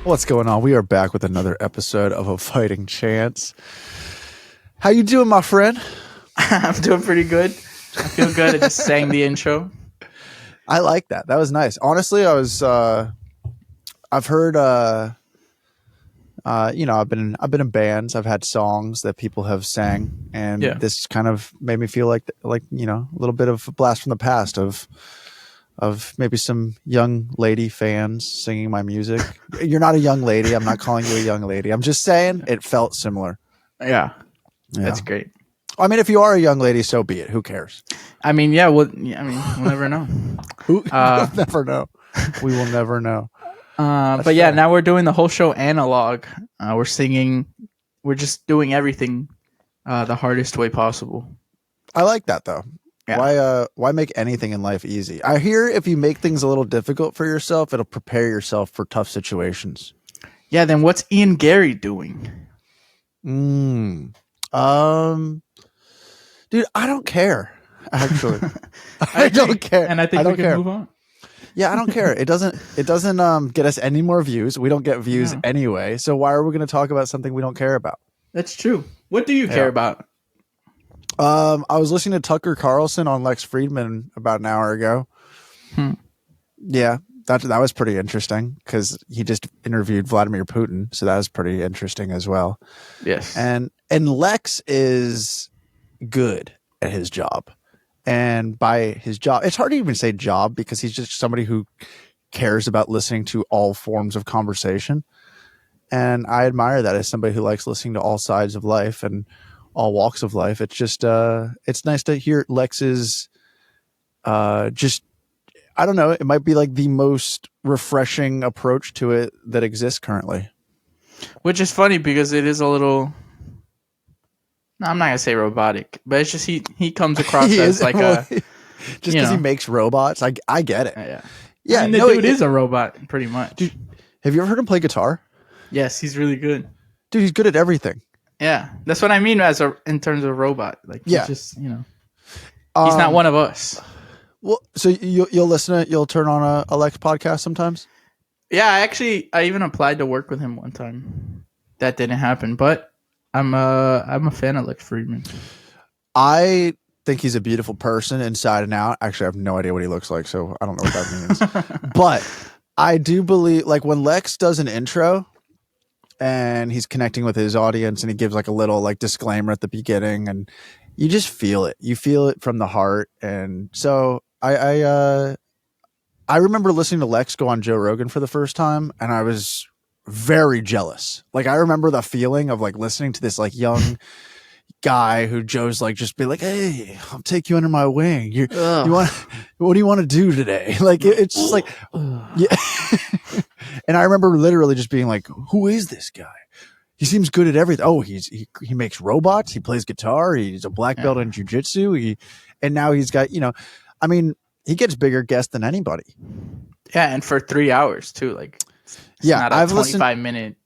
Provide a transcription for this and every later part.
What's going on? We are back with another episode of A Fighting Chance. How you doing, my friend? I'm doing pretty good. I feel good. I just sang the intro. I like that. That was nice. Honestly, I've heard I've been in bands. I've had songs that people have sang, and Yeah. this kind of made me feel like a little bit of a blast from the past of maybe some young lady fans singing my music. You're not a young lady. I'm not calling you a young lady. I'm just saying it felt similar. Yeah. Yeah. That's great. I mean, if you are a young lady, so be it. Who cares? I mean, yeah, we'll never know. We'll never know. We will never know. But yeah, now we're doing the whole show analog. We're singing. We're just doing everything the hardest way possible. I like that though. Yeah. Why make anything in life easy? I hear if you make things a little difficult for yourself, it'll prepare yourself for tough situations. Yeah. Then what's Ian Gary doing? Dude, I don't care. Actually, I don't care, and I think we can move on. Yeah, I don't care. It doesn't get us any more views. We don't get views anyway. So why are we going to talk about something we don't care about? That's true. What do you care about? I was listening to Tucker Carlson on Lex Friedman about an hour ago. Yeah, that was pretty interesting because he just interviewed Vladimir Putin, so that was pretty interesting as well. Yes, and Lex is good at his job, and by his job, it's hard to even say job because he's just somebody who cares about listening to all forms of conversation, and I admire that as somebody who likes listening to all sides of life and all walks of life. It's just it's nice to hear Lex's just, I don't know, it might be like the most refreshing approach to it that exists currently. Which is funny because it is a little, no, I'm not gonna say robotic, but it's just he comes across as like just because he makes robots. I get it. Yeah. I mean, the dude is a robot pretty much. Dude, have you ever heard him play guitar? Yes, he's really good. Dude, he's good at everything. Yeah, that's what I mean in terms of robot. Like, he's just he's not one of us. Well, so you'll turn on a Lex podcast sometimes? Yeah, I even applied to work with him one time. That didn't happen, but I'm a fan of Lex Friedman. I think he's a beautiful person inside and out. Actually, I have no idea what he looks like, so I don't know what that means. But I do believe, like, when Lex does an intro and he's connecting with his audience and he gives like a little like disclaimer at the beginning, and you just feel it. You feel it from the heart. And so I remember listening to Lex go on Joe Rogan for the first time, and I was very jealous. Like, I remember the feeling of like listening to this like young guy who Joe's like just be like, "Hey, I'll take you under my wing. What do you want to do today?" Like it's just like, yeah. And I remember literally just being like, "Who is this guy? He seems good at everything. Oh, he makes robots. He plays guitar. He's a black belt in jujitsu. And now he's got, I mean, he gets bigger guests than anybody." Yeah, and for 3 hours too. Like, not a 25-minute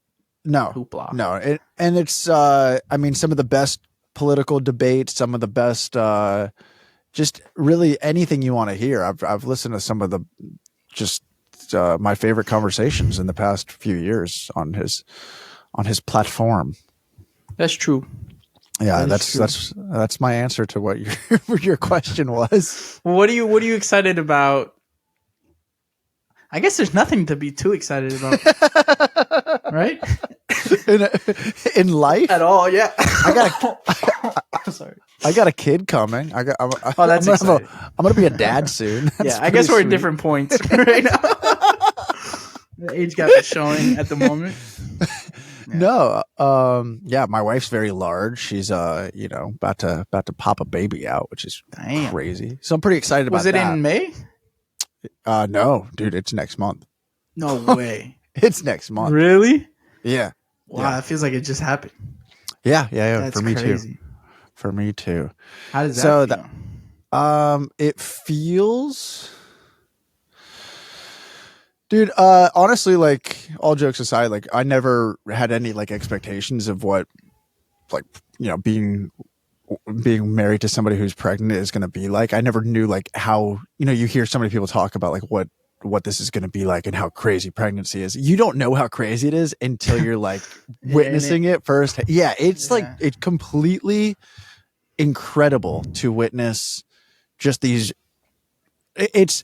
hoopla. No, and it's I mean, some of the best political debates, some of the best just really anything you want to hear. I've listened to some of the just my favorite conversations in the past few years on his platform. That's true. Yeah, that's my answer to what your question was. What are you excited about? I guess there's nothing to be too excited about, right? In life at all, yeah. Sorry. I got a kid coming. That's exciting. I'm gonna be a dad soon. Yeah, I guess we're at different points right now. The age gap is showing at the moment. Yeah. No, yeah, my wife's very large. She's about to pop a baby out, which is crazy. So I'm pretty excited about that. Was it in May? No, dude, it's next month. No way. It's next month. Really? Yeah. Wow, it feels like it just happened. Yeah. That's for me crazy. too. For me too. How does that feel? It feels, dude, honestly, like, all jokes aside, like, I never had any like expectations of what, like, being married to somebody who's pregnant is going to be like. I never knew like how, you hear so many people talk about like what what this is going to be like and how crazy pregnancy is. You don't know how crazy it is until you're like witnessing it first. Yeah, it's like it's completely incredible to witness just these. It's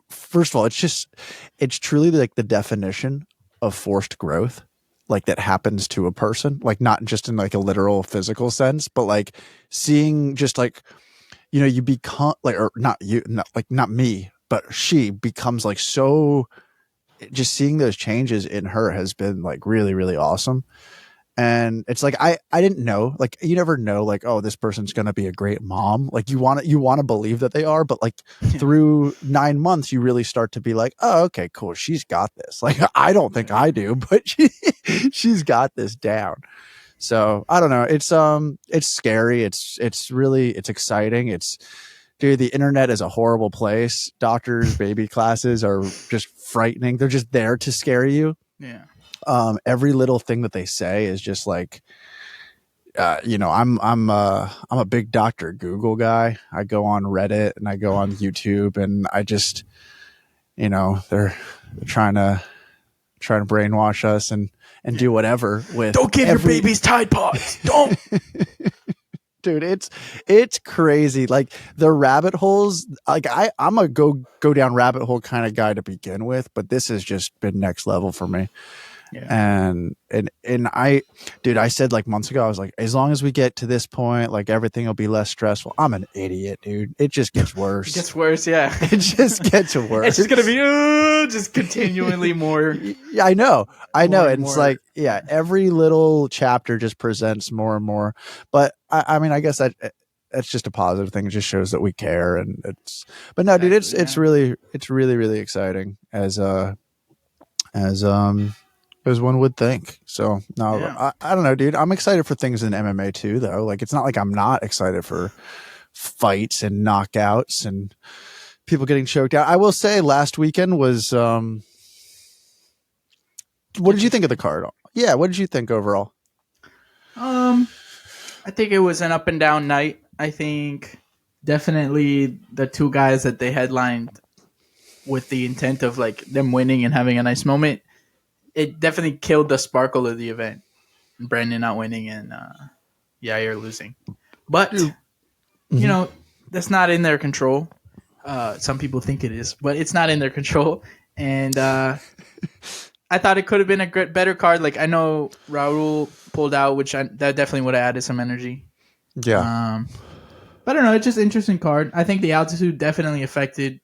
first of all, it's truly like the definition of forced growth, like that happens to a person, like not just in like a literal physical sense, but like seeing just like, you know, you become like, or not you, not me, but she becomes like so, just seeing those changes in her has been like really, really awesome. And it's like I didn't know, like you never know, like, oh, this person's gonna be a great mom. Like you want to believe that they are, but like through 9 months you really start to be like, oh, okay, cool, she's got this. Like I don't think I do, but she's got this down. So I don't know, it's scary, it's really, it's exciting. It's, dude, the internet is a horrible place. Doctors baby classes are just frightening. They're just there to scare you. Yeah. Every little thing that they say is just like, you know, I'm a big Dr. Google guy. I go on Reddit and I go on YouTube, and I just, you know, they're trying to brainwash us and do whatever with. Don't give your babies Tide Pods. Don't. Dude, it's crazy. Like the rabbit holes, like I'm a go down rabbit hole kind of guy to begin with, but this has just been next level for me. Yeah. And I, dude, I said like months ago, I was like, as long as we get to this point, like everything will be less stressful. I'm an idiot, dude. It just gets worse. It gets worse, yeah. It just gets worse. It's just gonna be just continually more. Yeah, I know. And it's like, yeah, every little chapter just presents more and more. But I mean, I guess that's just a positive thing. It just shows that we care, and it's. But no, exactly, dude, it's really really exciting as one would think. So no, yeah. I don't know, dude. I'm excited for things in MMA too, though. Like it's not like I'm not excited for fights and knockouts and people getting choked out. I will say last weekend was. What did you think of the card? Yeah, what did you think overall? I think it was an up and down night. I think definitely the two guys that they headlined with the intent of like them winning and having a nice moment. It definitely killed the sparkle of the event. Brandon not winning and Yair losing. But, you know, that's not in their control. Some people think it is, but it's not in their control. And I thought it could have been a better card. Like, I know Raul pulled out, that definitely would have added some energy. Yeah. But I don't know. It's just an interesting card. I think the altitude definitely affected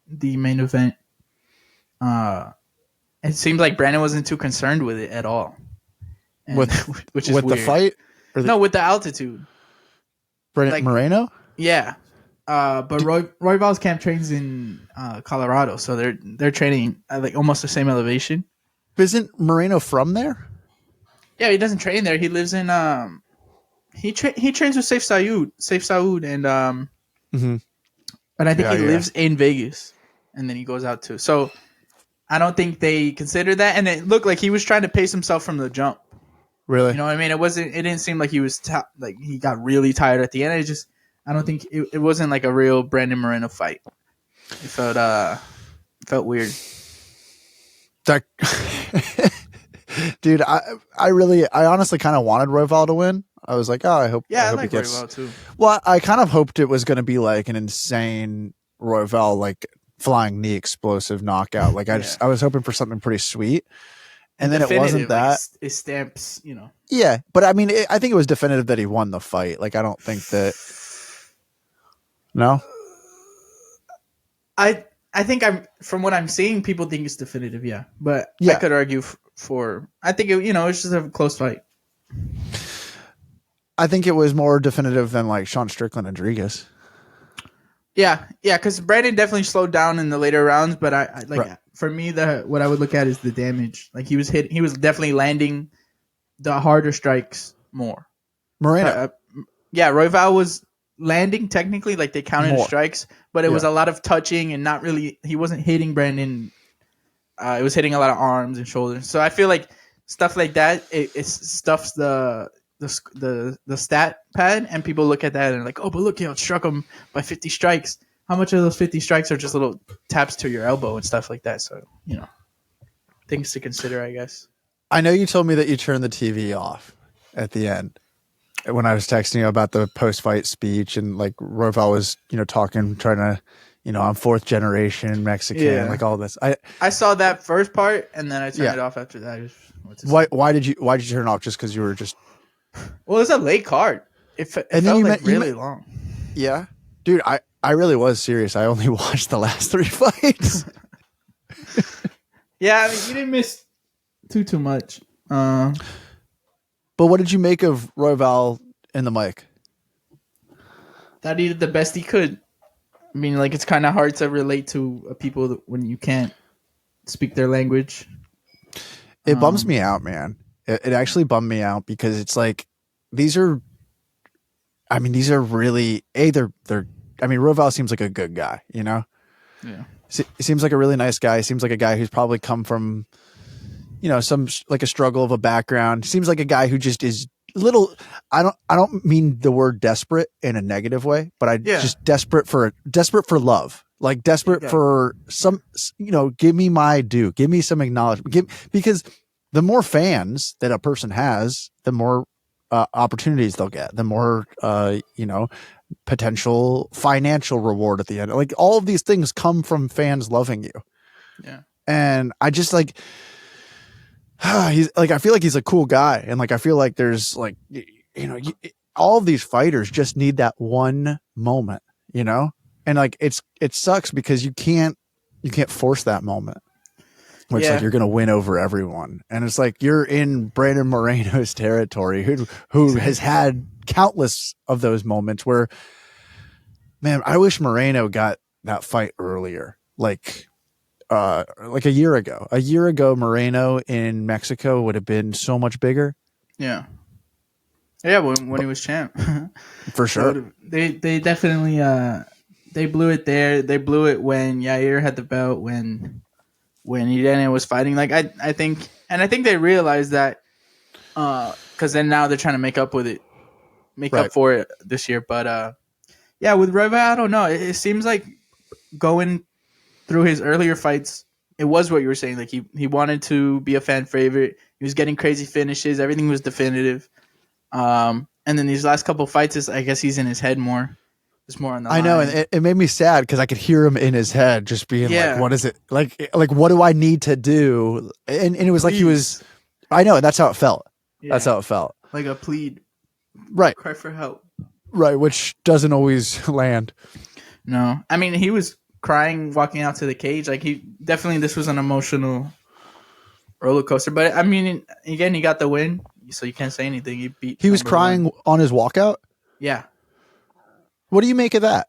the main event. It seemed like Brandon wasn't too concerned with it at all. And, which is with weird. The fight? No, with the altitude. Brandon Moreno? Yeah. But Royval's camp trains in Colorado, so they're training at like almost the same elevation. Isn't Moreno from there? Yeah, he doesn't train there. He lives in he trains with Safe Saud and but I think he lives in Vegas, and then he goes out too. So I don't think they consider that, and it looked like he was trying to pace himself from the jump. Really? You know what I mean? It didn't seem like he was like he got really tired at the end. I don't think it wasn't like a real Brandon Moreno fight. It felt weird. That dude, I honestly kind of wanted Royval to win. I was like, oh, I hope he gets. Royval too. Well, I kind of hoped it was going to be like an insane Royval, like flying knee explosive knockout. Like I was hoping for something pretty sweet, and then it wasn't that. Like, it stamps, you know. Yeah, but I mean, I think it was definitive that he won the fight. Like I don't think that. No. I think from what I'm seeing, people think it's definitive. Yeah, but I could argue for. I think it's just a close fight. I think it was more definitive than like Sean Strickland and Rodriguez. Yeah, because Brandon definitely slowed down in the later rounds, but for me, what I would look at is the damage. Like he was definitely landing the harder strikes more. Moreno, Royval was landing technically, like they counted the strikes, but it was a lot of touching and not really. He wasn't hitting Brandon. It was hitting a lot of arms and shoulders. So I feel like stuff like that it stuffs the stat pad, and people look at that and are like, oh, but look, it struck him by 50 strikes. how much of those 50 strikes are just little taps to your elbow and stuff like that. So, things to consider, I guess. I know you told me that you turned the TV off at the end when I was texting you about the post-fight speech, and like Roval was, talking, trying to, I'm fourth generation Mexican, like all this. I saw that first part and then I turned it off after that. Why did you turn it off? Just because you were just? Well, it was a late card. It felt like really long. Yeah, dude, I really was serious. I only watched the last 3 fights. Yeah, I mean, you didn't miss too much. But what did you make of Royval in the mic? That he did the best he could. I mean, like, it's kind of hard to relate to people when you can't speak their language. It bums me out, man. It actually bummed me out because it's like these are really Royval seems like a good guy, Yeah. He seems like a really nice guy. He seems like a guy who's probably come from, some like a struggle of a background. Seems like a guy who just is little. I don't mean the word desperate in a negative way, but just desperate for love, like desperate for some, give me my due, give me some acknowledgement, because the more fans that a person has, the more opportunities they'll get, the more, potential financial reward at the end. Like all of these things come from fans loving you. Yeah. And I just like, he's like, I feel like he's a cool guy. And like, I feel like there's like, all of these fighters just need that one moment, and like, it sucks because you can't force that moment. Where it's like you're going to win over everyone. And it's like you're in Brandon Moreno's territory who has had countless of those moments where, man, I wish Moreno got that fight earlier. Like a year ago. A year ago, Moreno in Mexico would have been so much bigger. Yeah. Yeah, when he was champ. For sure. They definitely they blew it there. They blew it when Yair had the belt, when Irene was fighting. Like I think they realized that because then now they're trying to make up for it this year. But with Royval, I don't know. It seems like going through his earlier fights, it was what you were saying. Like he wanted to be a fan favorite. He was getting crazy finishes. Everything was definitive. And then these last couple fights, I guess he's in his head more. It's more on the line. I know, and it made me sad because I could hear him in his head just being like, what is it? Like what do I need to do? And it was like he was, I know, and that's how it felt. Yeah. That's how it felt. Like a plead. Right. Cry for help. Right, which doesn't always land. No. I mean, he was crying walking out to the cage. Like this was an emotional roller coaster. But I mean, again, he got the win, so you can't say anything. He was crying on his walkout? Yeah. What do you make of that?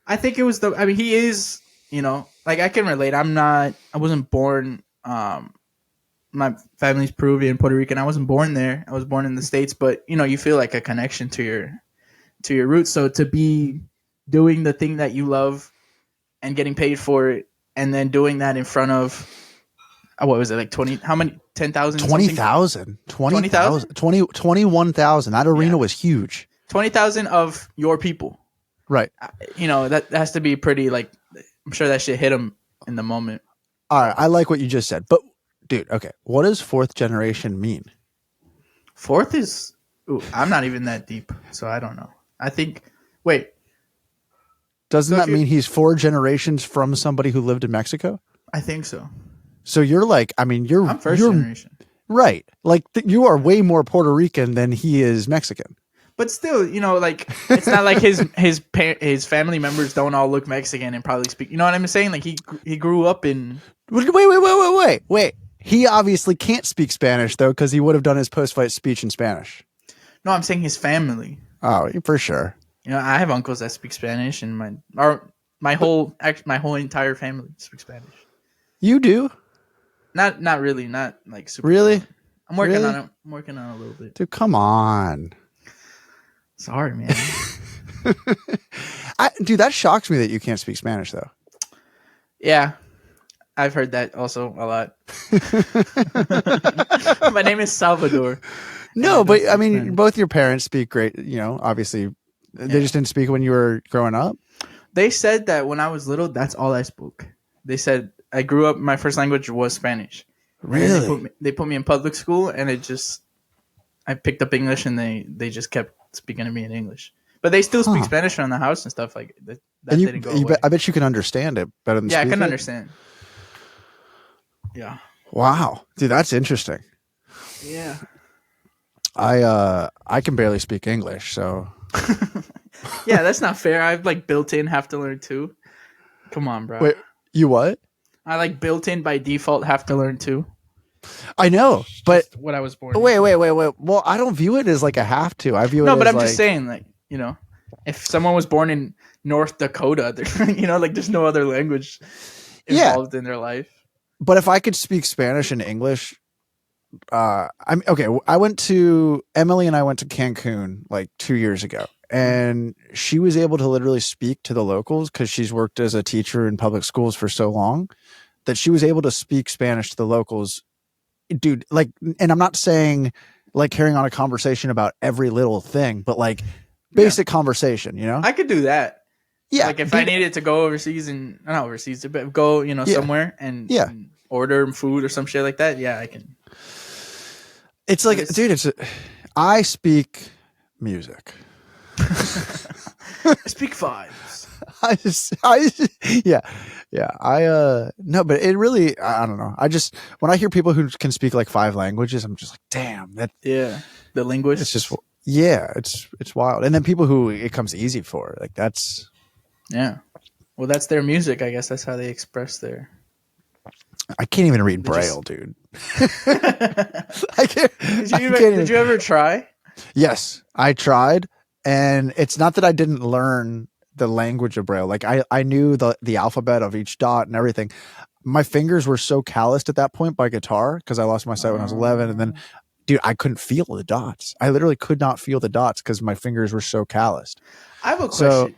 I think it was he is, like I can relate. I wasn't born, my family's Peruvian, Puerto Rican. I wasn't born there. I was born in the States, but you feel like a connection to your roots. So to be doing the thing that you love and getting paid for it, and then doing that in front of, what was it, like 20, how many, 10,000? 20,000. 21,000. That arena was huge. 20,000 of your people. Right. That has to be pretty, like, I'm sure that shit hit him in the moment. All right. I like what you just said. But, dude, okay. What does fourth generation mean? Fourth is, I'm not even that deep, so I don't know. I think, wait. Doesn't that mean he's 4 generations from somebody who lived in Mexico? I think so. So you're like, I'm first generation. Right. Like, you are way more Puerto Rican than he is Mexican. But still, like, it's not like his family members don't all look Mexican and probably speak. You know what I'm saying? Like, he grew up in. Wait. He obviously can't speak Spanish though, because he would have done his post-fight speech in Spanish. No, I'm saying his family. Oh, for sure. I have uncles that speak Spanish, and my whole entire family speaks Spanish. You do? Not really. Not like super. Really? Cool. I'm working on it. I'm working on it a little bit. Dude, come on. Sorry, man. Dude, that shocks me that you can't speak Spanish, though. Yeah, I've heard that also a lot. My name is Salvador. No, but I mean, both your parents speak great. Obviously, they just didn't speak when you were growing up. They said that when I was little, that's all I spoke. They said I grew up. My first language was Spanish, and then Really? they put me in public school, and it just I picked up English, and they just kept speaking to me in English. But they still speak Huh. Spanish around the house and stuff like that. And That didn't go you bet, away. I bet you can understand it better than Yeah, I speak can it. understand. Yeah. Wow, dude, that's interesting. Yeah. I can barely speak English, so Yeah, that's not fair. I've like built in have to learn too. Come on, bro. wait, you what? I like built in by default have to learn too. I know, but Just what I was born. wait, into. wait, wait, wait. Well, I don't view it as like a have to. I view it No, but as I'm like just saying, like if someone was born in North Dakota, like there's no other language yeah. involved in their life. But if I could speak Spanish and English, I'm okay. I went to Emily and I went to Cancun like 2 years ago, and she was able to literally speak to the locals because she's worked as a teacher in public schools for so long that she was able to speak Spanish to the locals, dude. Like, and I'm not saying like carrying on a conversation about every little thing, but like basic conversation, you know? I could do that. Yeah, Like if dude, I needed to go overseas and not overseas, but go yeah, somewhere and, yeah. and order food or some shit like that. Yeah, I can. It's like, dude, I speak music. I speak fives. Yeah, yeah. No, but it really, I don't know. I just, when I hear people who can speak like 5 languages, I'm just like, damn, that, Yeah, the linguist. it's just, yeah, it's wild. And then people who it comes easy for, like that's, yeah. Well, that's their music. I guess that's how they express their. I can't even read They Braille, just- dude. I can't. Did you ever try? Yes, I tried, and it's not that I didn't learn the language of Braille. Like I knew the alphabet of each dot and everything. My fingers were so calloused at that point by guitar because I lost my sight when I was 11, and then, dude, I couldn't feel the dots. I literally could not feel the dots because my fingers were so calloused. I have a So, question.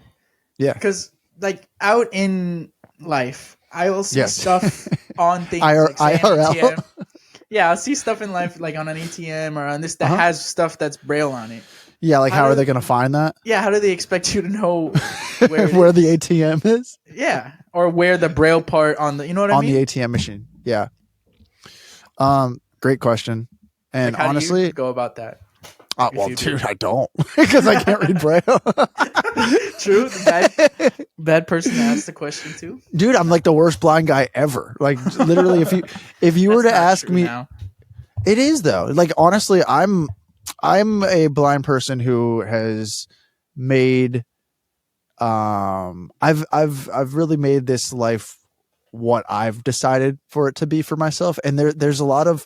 yeah, Because like out in life, I will see Yes. stuff on things like say an IRL. ATM. Yeah, I'll see stuff in life like on an ATM or on this that has stuff that's Braille on it. yeah. Like, How how are does- they going to find that? Yeah, how do they expect you to know where, Where the ATM is Yeah, or where the Braille part on the what I on mean? the ATM machine? Yeah. Great question. And Like, how honestly, do you go about that? well, you dude, I don't because I can't read Braille. True, bad person to ask the question too. Dude, I'm like the worst blind guy ever. Like literally, if you were to That's not ask true me, now. it is though. Like honestly, I'm a blind person who has made I've really made this life what I've decided for it to be for myself, and there's a lot of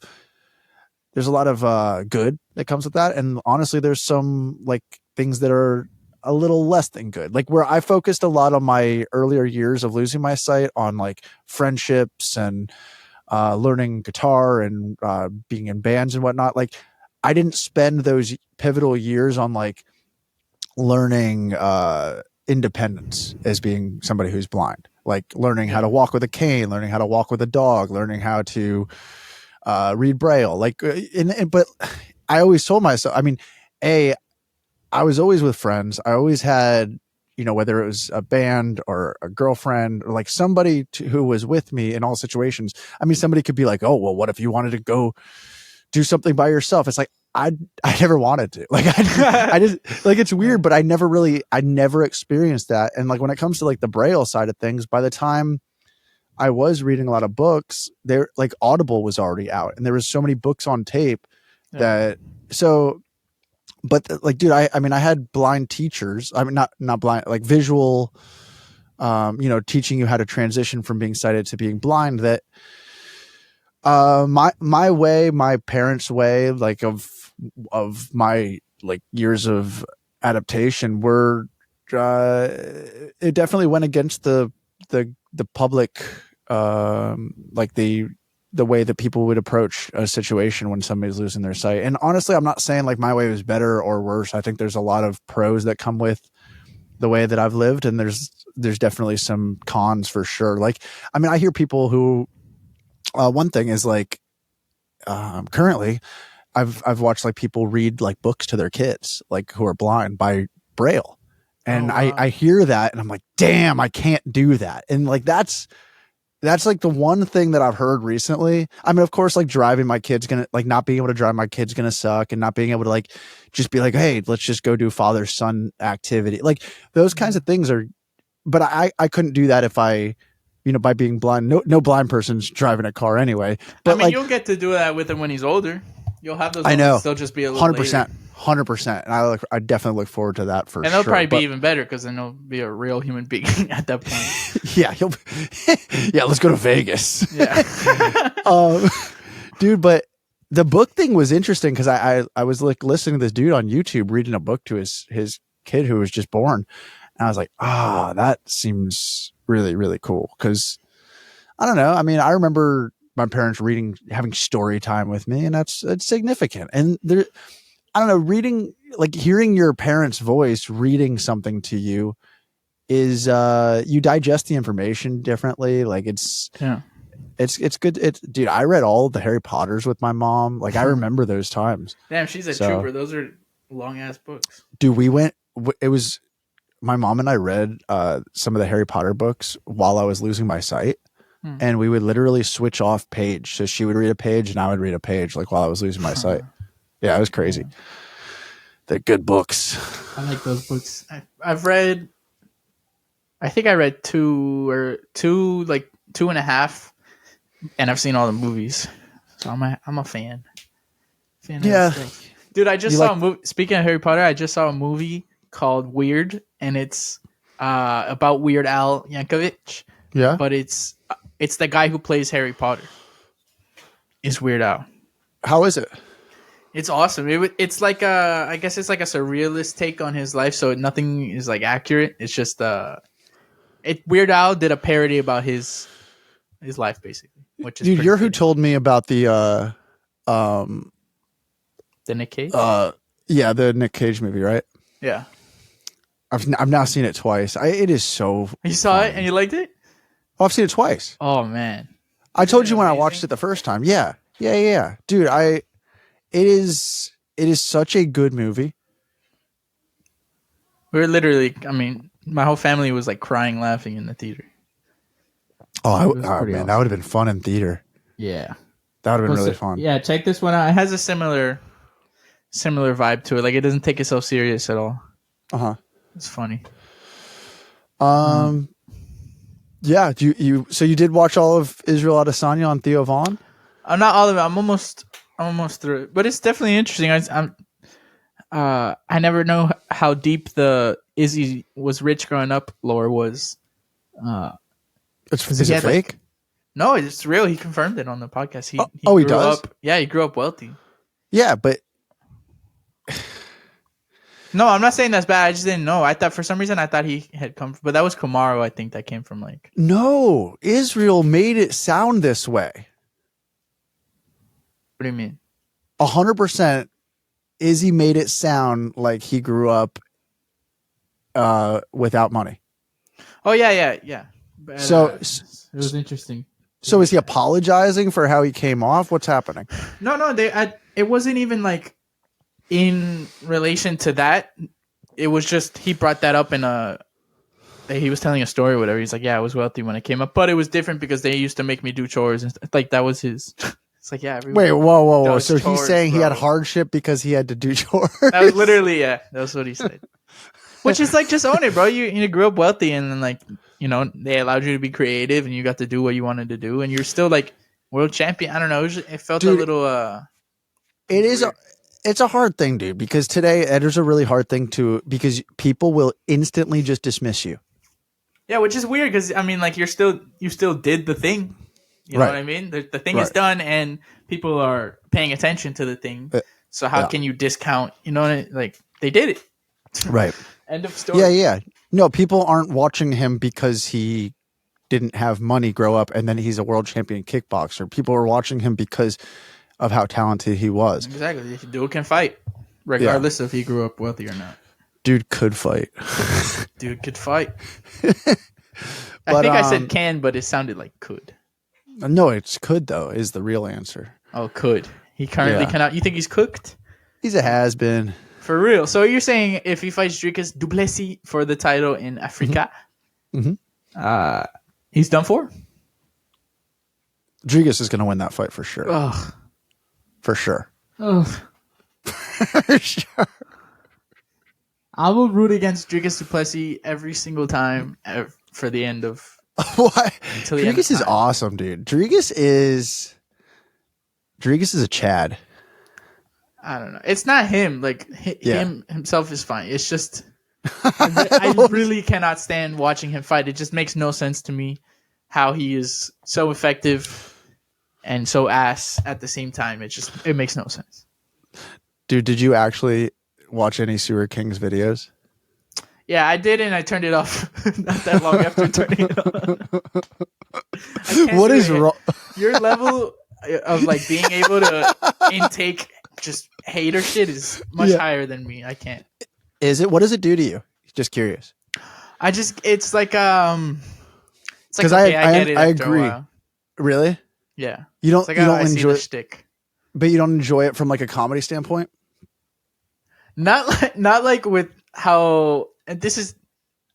good that comes with that, and honestly there's some like things that are a little less than good, like where I focused a lot on my earlier years of losing my sight on like friendships and learning guitar and being in bands and whatnot. Like I didn't spend those pivotal years on like learning independence as being somebody who's blind, like learning how to walk with a cane, learning how to walk with a dog, learning how to read Braille. Like, but I always told myself, I mean, I was always with friends. I always had, whether it was a band or a girlfriend or like somebody who was with me in all situations. I mean, somebody could be like, oh, well, what if you wanted to go do something by yourself? It's like, I never wanted to. Like, I just, like, it's weird, but I never experienced that. And like, when it comes to like the Braille side of things, by the time I was reading a lot of books, there, like Audible was already out and there was so many books on tape but like, dude, I mean, I had blind teachers. I mean, not blind, like visual, teaching you how to transition from being sighted to being blind. That my way, my parents' way, like of my like years of adaptation were, it definitely went against the public, like the way that people would approach a situation when somebody's losing their sight. And honestly, I'm not saying like my way was better or worse. I think there's a lot of pros that come with the way that I've lived, and there's definitely some cons for sure. Like, I mean, I hear people who, one thing is like, currently I've watched like people read like books to their kids, like who are blind by Braille. And Oh, wow. I hear that and I'm like, damn, I can't do that. And like that's like the one thing that I've heard recently. I mean, of course, like driving my kid's gonna like not being able to drive my kid's gonna suck, and not being able to like just be like, hey, let's just go do father son activity. Like those kinds of things are, but I couldn't do that if I, by being blind. No blind person's driving a car anyway. But I mean, like you'll get to do that with him when he's older. You'll have those I know, moments. They'll just be a little 100%, later. 100%. And I definitely look forward to that for And sure. they'll probably But be even better because then he'll be a real human being at that point. yeah, yeah, let's go to Vegas. Yeah. Dude, but the book thing was interesting because I was like listening to this dude on YouTube reading a book to his kid who was just born. And I was like, that seems really, really cool. Because I don't know. I mean, I remember my parents having story time with me, and it's significant. And there, I don't know, hearing your parents' voice reading something to you is you digest the information differently. Like it's good. Dude, I read all the Harry Potters with my mom. Like I remember those times. Damn, she's a trooper. Those are long ass books. Dude, it was my mom and I read some of the Harry Potter books while I was losing my sight. And we would literally switch off page. So she would read a page and I would read a page like while I was losing my sight. Yeah, it was crazy. Yeah. They're good books. I like those books. I've read, I think I read two and a half, and I've seen all the movies. So I'm a fan. Yeah. Dude, I just saw a movie. Speaking of Harry Potter, I just saw a movie called Weird, and it's about Weird Al Yankovic. Yeah. But it's the guy who plays Harry Potter. Is Weird Al. How is it? It's awesome. It's like I guess it's like a surrealist take on his life, so nothing is like accurate. It's just Weird Al did a parody about his life basically, which is dude. You're who told me about the Nick Cage. Yeah, the Nick Cage movie, right? Yeah. I've now seen it twice. It is so. You saw it and you liked it? Oh, I've seen it twice. Oh man. I told you when I watched it the first time. Yeah. Dude, it is such a good movie. We're literally, I mean, my whole family was like crying, laughing in the theater. Oh, man, awesome. That would have been fun in theater. Yeah. That would have been really fun. Yeah, check this one out. It has a similar vibe to it. Like it doesn't take itself serious at all. Uh-huh. It's funny. Yeah, so you did watch all of Israel Adesanya on Theo Vaughn? I'm not all of it. I'm almost through it. But it's definitely interesting. I never know how deep the Izzy was rich growing up lore was. Is it fake? No, it's real. He confirmed it on the podcast. He he does? He grew up wealthy. Yeah, but no, I'm not saying that's bad. I just didn't know. For some reason I thought he had come from, but that was Kamaru, I think, that came from like. No, Israel made it sound this way. What do you mean? 100% Izzy made it sound like he grew up without money. Oh yeah. But, so it was interesting. So is he apologizing for how he came off? What's happening? No, it wasn't even like in relation to that. It was just he brought that up he was telling a story or whatever. He's like, yeah, I was wealthy when I came up, but it was different because they used to make me do chores and stuff. Like that was his. It's like, yeah. Wait, whoa. So chores, he's saying he had bro. hardship because he had to do chores? That was literally, yeah. That was what he said. Which is like, just own it, bro. You grew up wealthy and then like, they allowed you to be creative and you got to do what you wanted to do. And you're still like world champion. I don't know. It felt a little, it's a hard thing, dude, because today it is a really hard thing because people will instantly just dismiss you. Yeah, which is weird because I mean, like you still did the thing. You know what I mean? The thing is done and people are paying attention to the thing. So how can you discount, like they did it. Right. End of story. Yeah. No, people aren't watching him because he didn't have money grow up and then he's a world champion kickboxer. People are watching him because of how talented he was. Exactly. Dude can fight, regardless if he grew up wealthy or not. Dude could fight. Dude could fight. I think I said can, but it sounded like could. No, it's could though is the real answer. Oh, could. He currently cannot. You think he's cooked? He's a has-been. For real. So you're saying if he fights Dricus du Plessis for the title in Africa, he's done for? Drigas is going to win that fight for sure. Ugh. For sure. Ugh. For sure. I will root against Dricus du Plessis every single time for the end of. Why? Drigas is awesome, dude. Drigas is a Chad. I don't know. It's not him. Like him himself is fine. It's just I really cannot stand watching him fight. It just makes no sense to me how he is so effective and so ass at the same time. It makes no sense. Dude, did you actually watch any Sewer King's videos? Yeah, I did, and I turned it off not that long after turning it on. What is wrong? Your level of like being able to intake just hater shit is much higher than me. I can't. Is it? What does it do to you? Just curious. It's like because I after agree. A while. Really? Yeah. You don't like, you don't I enjoy the shtick. But you don't enjoy it from like a comedy standpoint? Not like with how, and this is,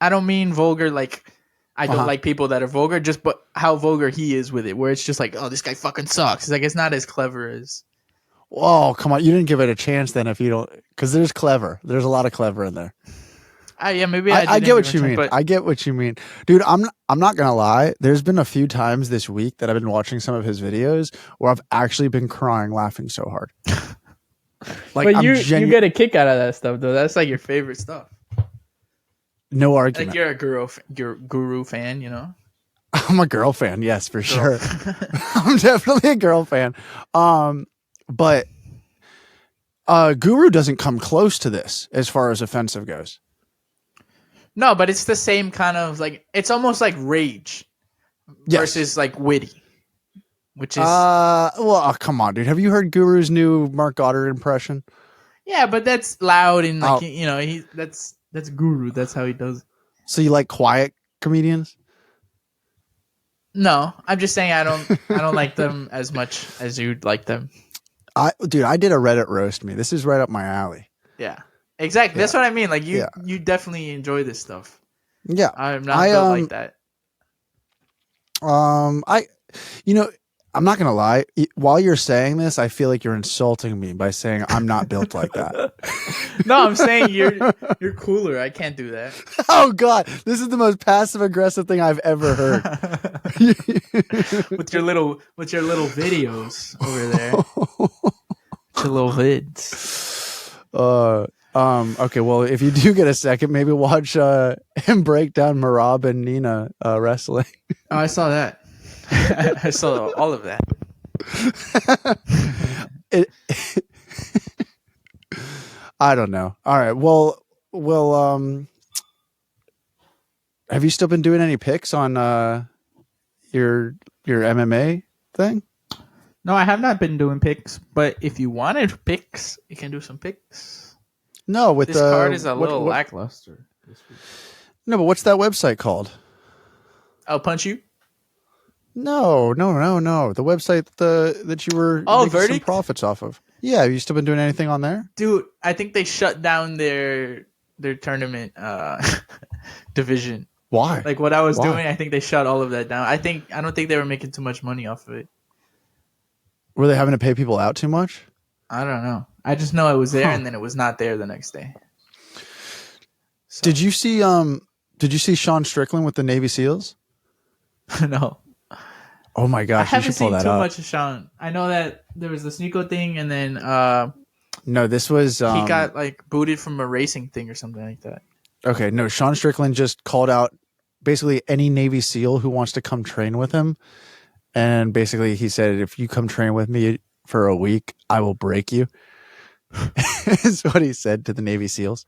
I don't mean vulgar like I don't like people that are vulgar, but how vulgar he is with it, where it's just like, oh, this guy fucking sucks. It's like, it's not as clever as. Oh, come on. You didn't give it a chance then if you don't, because there's a lot of clever in there. Yeah, maybe I get what you mean. I get what you mean. Dude, I'm not going to lie. There's been a few times this week that I've been watching some of his videos where I've actually been crying laughing so hard. Like, but you get a kick out of that stuff, though. That's like your favorite stuff. No argument. Like you're a guru fan, you know? I'm a girl fan, yes, for sure. I'm definitely a girl fan. But Guru doesn't come close to this as far as offensive goes. No, but it's the same kind of like, it's almost like rage versus like witty, which is well, come on, dude. Have you heard Guru's new Mark Goddard impression? Yeah, but that's loud and like you know, that's Guru. That's how he does it. So you like quiet comedians? No, I'm just saying I don't like them as much as you'd like them. I did a Reddit roast me. This is right up my alley. Yeah. Exactly. Yeah. That's what I mean. Like you definitely enjoy this stuff. Yeah. I'm not built like that. I'm not going to lie. While you're saying this, I feel like you're insulting me by saying I'm not built like that. No, I'm saying you're cooler. I can't do that. Oh God. This is the most passive aggressive thing I've ever heard. with your little videos over there. Your little vids. Okay, well, if you do get a second, maybe watch him break down Marab and Nina wrestling. Oh, I saw that. I saw all of that. I don't know. All right. Well, have you still been doing any picks on your MMA thing? No, I have not been doing picks, but if you wanted picks, you can do some picks. No, with this card is a little lackluster this week. No, but what's that website called? I'll punch you. No. The website that you were making some profits off of. Yeah, have you still been doing anything on there? Dude, I think they shut down their tournament division. Why? Like what I was doing, I think they shut all of that down. I don't think they were making too much money off of it. Were they having to pay people out too much? I don't know. I just know it was there and then it was not there the next day. So. Did you see Sean Strickland with the Navy SEALs? No. Oh my gosh, I haven't seen too much of Sean. I know that there was the Sneeko thing and then no, this was he got like booted from a racing thing or something like that. Okay, no, Sean Strickland just called out basically any Navy SEAL who wants to come train with him. And basically he said, if you come train with me for a week, I will break you. Is what he said to the Navy SEALs.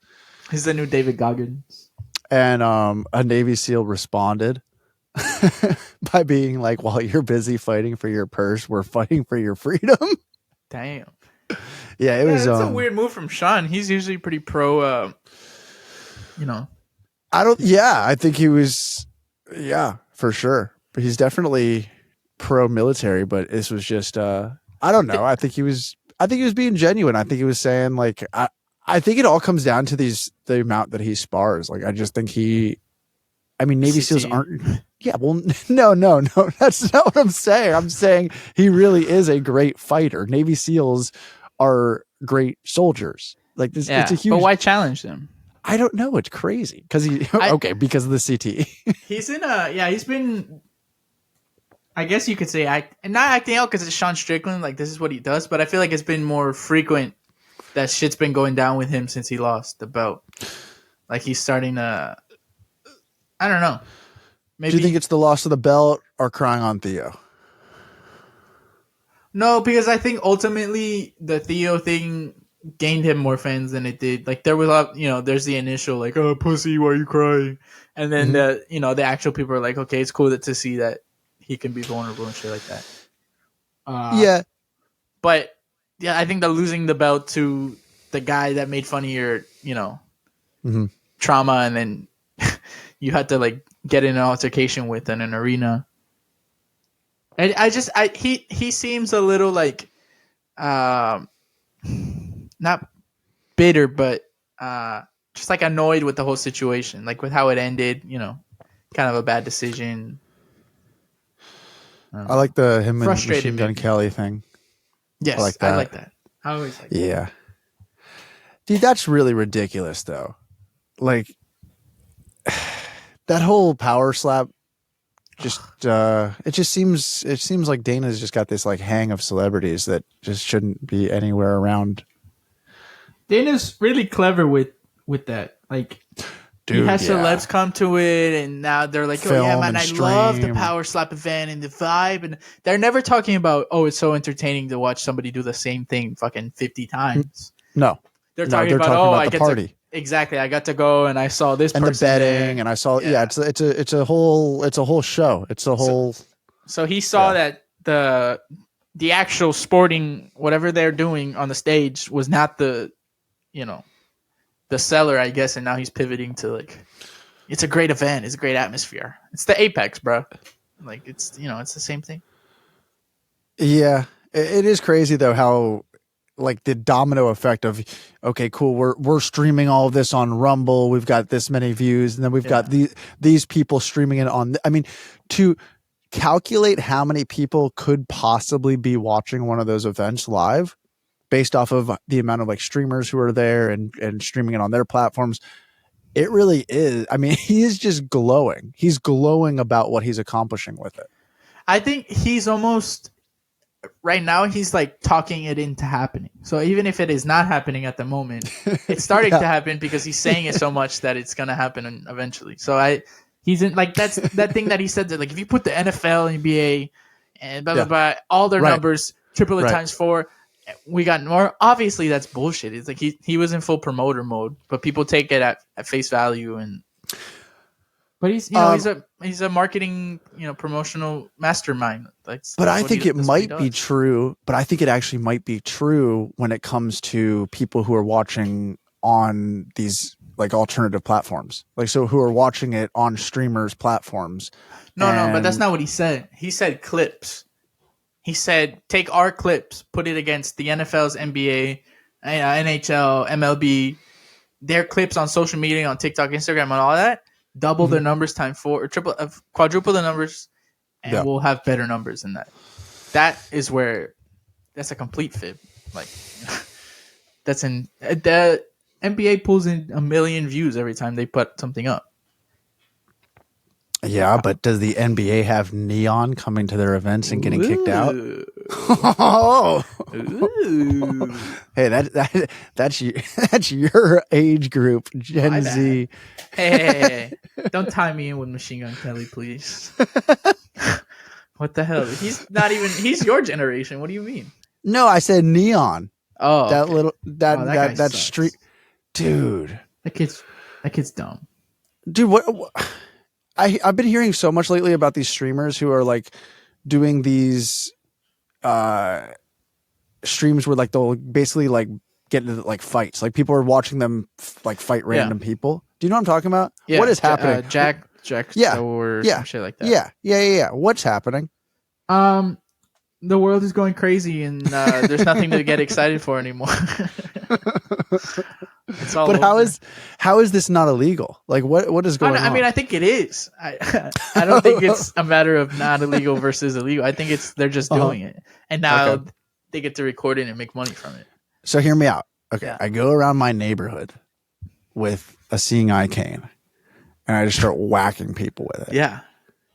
He's the new David Goggins. And a Navy SEAL responded by being like, while you're busy fighting for your purse, we're fighting for your freedom. Damn. Yeah, it was. That's a weird move from Sean. He's usually pretty pro, I think he was, for sure. But he's definitely pro-military, but this was just, I don't know. I think he was being genuine. I think he was saying like, I think it all comes down to the amount that he spars. Like I just think Navy SEALs aren't. Yeah, well, no. That's not what I'm saying. I'm saying he really is a great fighter. Navy SEALs are great soldiers. Like this, it's a huge. But why challenge them? I don't know. It's crazy because because of the CT. He's in he's been. I guess you could say not acting out because it's Sean Strickland. Like this is what he does, but I feel like it's been more frequent that shit's been going down with him since he lost the belt. Like he's starting to. I don't know. Maybe, do you think it's the loss of the belt or crying on Theo? No, because I think ultimately the Theo thing gained him more fans than it did. Like there was there's the initial like, oh pussy, why are you crying? And then the actual people are like, okay, it's cool to see that he can be vulnerable and shit like that. Yeah. But yeah, I think the losing the belt to the guy that made fun of your, trauma, and then you had to like get in an altercation with in an arena. And he seems a little like, not bitter, but just like annoyed with the whole situation, like with how it ended. Kind of a bad decision. I like the him and Frustrated Machine Gun Kelly thing. Yes, I like that. I always like that. Yeah. Dude, that's really ridiculous though. Like that whole power slap just it seems like Dana's just got this like hang of celebrities that just shouldn't be anywhere around. Dana's really clever with that. Like dude, he has celebs come to it, and now they're like, "Oh yeah, man, I love the power slap event and the vibe." And they're never talking about, "Oh, it's so entertaining to watch somebody do the same thing fucking 50 times." No, they're talking about I get party. Exactly, I got to go and I saw this and person the betting, and I saw it's a whole show. It's a whole. So he saw that the actual sporting whatever they're doing on the stage was not the seller, I guess, and now he's pivoting to like, it's a great event, it's a great atmosphere. It's the Apex, bro. Like it's it's the same thing. Yeah, it is crazy though how like the domino effect of okay, cool, we're streaming all of this on Rumble, we've got this many views, and then we've got these people streaming it on. I mean, to calculate how many people could possibly be watching one of those events live based off of the amount of like streamers who are there and streaming it on their platforms. It really is. I mean, he is just glowing. He's glowing about what he's accomplishing with it. I think he's almost right now he's like talking it into happening. So even if it is not happening at the moment, it's starting to happen because he's saying it so much that it's going to happen eventually. So he's in like that's that thing that he said that like if you put the NFL, NBA, and blah blah blah, all their numbers, triple it times 4. We got more. Obviously, that's bullshit. It's like he was in full promoter mode, but people take it at face value. But he's he's a marketing promotional mastermind. But I think it might be true. But I think it actually might be true when it comes to people who are watching on these like alternative platforms, like so who are watching it on streamers platforms. No, but that's not what he said. He said clips. He said, take our clips, put it against the NFL's, NBA, NHL, MLB, their clips on social media, on TikTok, Instagram, and all that. Double their numbers times 4 or quadruple the numbers, and we'll have better numbers than that. That's a complete fib. Like, the NBA pulls in 1 million views every time they put something up. Yeah, but does the NBA have Neon coming to their events and getting kicked out? Oh, hey, that's your age group, Gen Z. Hey, don't tie me in with Machine Gun Kelly, please. What the hell? He's your generation. What do you mean? No, I said Neon. Oh, that okay. little that street, dude. That kid's dumb. Dude, what? I've been hearing so much lately about these streamers who are like doing these streams where like they'll basically like get into like fights. Like people are watching them like fight random people. Do you know what I'm talking about? Yeah, what is happening? Jack or some shit like that. Yeah. What's happening? The world is going crazy and there's nothing to get excited for anymore. It's all But over. how is this not illegal? Like what is going on? I mean, I think it is. I don't think it's a matter of not illegal versus illegal. I think they're just doing it, and now Okay. they get to record it and make money from it. So hear me out. Okay, Yeah. I go around my neighborhood with a seeing eye cane, and I just start whacking people with it. Yeah,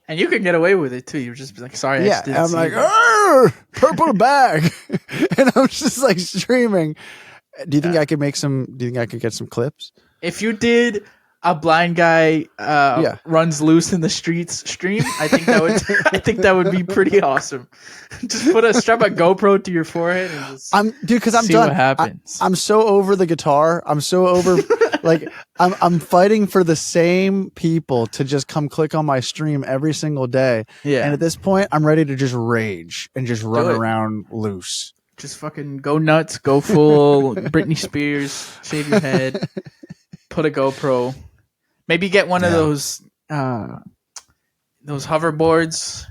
and you can get away with it too. You're just like, sorry, I Yeah, just and didn't I'm see like, that. put a bag, and I'm just like streaming. Do you think I could make some? Do you think I could get some clips? If you did a blind guy Yeah. runs loose in the streets stream, I think that would be pretty awesome. Just strap a GoPro to your forehead and just Because I'm see done. what happens. I'm so over the guitar. I'm so over like I'm fighting for the same people to just come click on my stream every single day. Yeah. And at this point, I'm ready to just rage and just run it. around loose. Just fucking go nuts, go full Britney Spears, shave your head, put a GoPro, maybe get one of those hoverboards,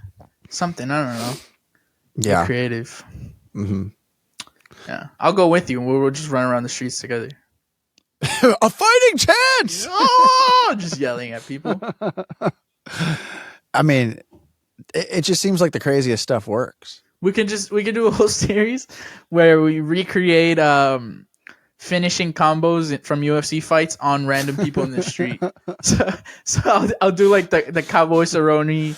something. I don't know. Yeah, Get creative. Mm-hmm. Yeah, I'll go with you, and we'll just run around the streets together. A fighting chance! Oh, just yelling at people. I mean, it just seems like the craziest stuff works. We can do a whole series where we recreate finishing combos from UFC fights on random people in the street. So I'll do like the Cowboy Cerrone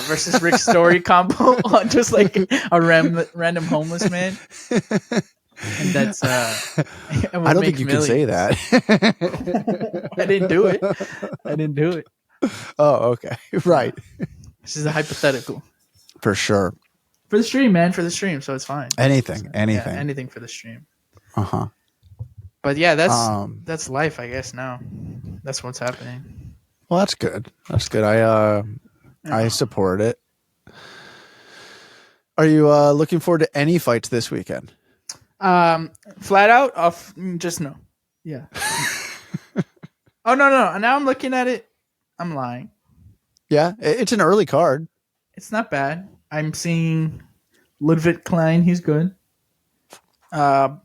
versus Rick Story combo on just like a random homeless man. And that's I don't think you can say that. I didn't do it. Oh, okay. Right. This is a hypothetical. For sure. For the stream, man. For the stream, so it's fine. Anything. Yeah, anything for the stream. Uh-huh. But yeah, that's life, I guess. Now, that's what's happening. Well, that's good. That's good. I support it. Are you looking forward to any fights this weekend? Flat out, just no. Yeah. Oh no! Now I'm looking at it. I'm lying. Yeah, it's an early card. It's not bad. I'm seeing Ludwig Klein. He's good. Javid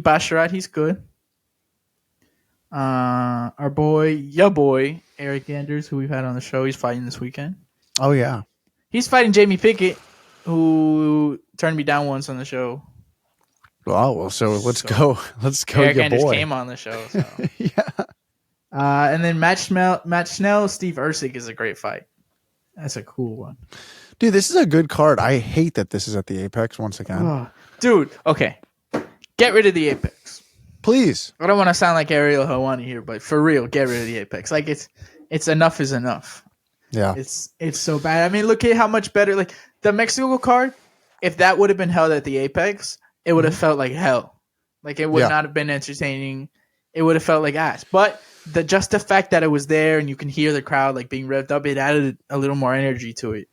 Basharat. He's good. Our boy, Eric Anders, who we've had on the show, he's fighting this weekend. Oh yeah, he's fighting Jamie Pickett, who turned me down once on the show. Well, so let's go. Let's go. Eric your Anders boy came on the show. So. Yeah. And then Matt Schnell, Steve Erceg is a great fight. That's a cool one. Dude, this is a good card. I hate that this is at the Apex once again. Oh, dude, okay. Get rid of the Apex. Please. I don't want to sound like Ariel Helwani here, but for real, get rid of the Apex. Like it's enough is enough. Yeah. It's so bad. I mean, look at how much better like the Mexico card, if that would have been held at the Apex, it would have felt like hell. Like it would not have been entertaining. It would have felt like ass. But the fact that it was there and you can hear the crowd like being revved up, it added a little more energy to it.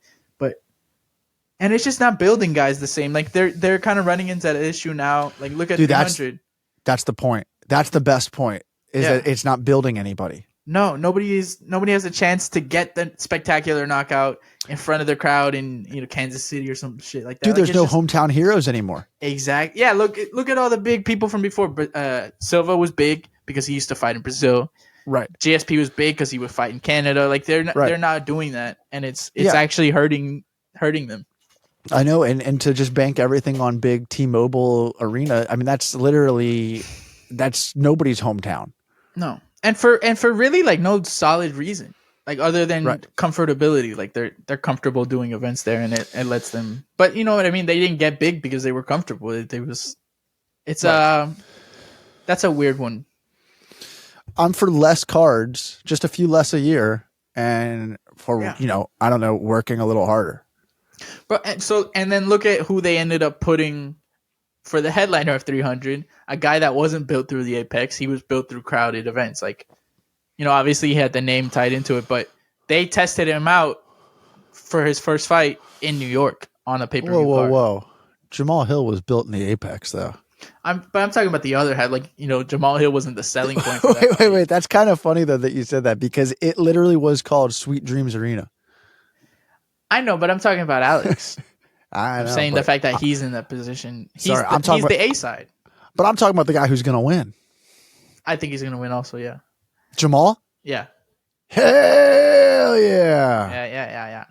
And it's just not building guys the same. Like they're kind of running into that issue now. Like look at 300. That's the point. That's the best point. Is that it's not building anybody. No, nobody has a chance to get the spectacular knockout in front of the crowd in Kansas City or some shit like that. Dude, like, there's no hometown heroes anymore. Exactly. Yeah, look at all the big people from before. Silva was big because he used to fight in Brazil. Right. GSP was big because he would fight in Canada. Like they're not doing that, and it's actually hurting them. I know, and to just bank everything on big T-Mobile Arena, I mean that's nobody's hometown. No. And for really like no solid reason. Like other than comfortability. Like they're comfortable doing events there and it lets them, but you know what I mean? They didn't get big because they were comfortable. That's a weird one. I'm for less cards, just a few less a year, and for I don't know, working a little harder. But and then look at who they ended up putting for the headliner of 300, a guy that wasn't built through the Apex. He was built through crowded events. Like, obviously he had the name tied into it, but they tested him out for his first fight in New York on a pay-per-view card. Whoa. Jamal Hill was built in the Apex, though. I'm talking about the other head. Like, Jamal Hill wasn't the selling point for that. Wait. That's kind of funny, though, that you said that because it literally was called Sweet Dreams Arena. I know, but I'm talking about Alex. I'm saying the fact that he's in that position. He's I'm talking the A side. But I'm talking about the guy who's going to win. I think he's gonna win. Also, yeah. Jamal? Yeah. Hell yeah. Yeah.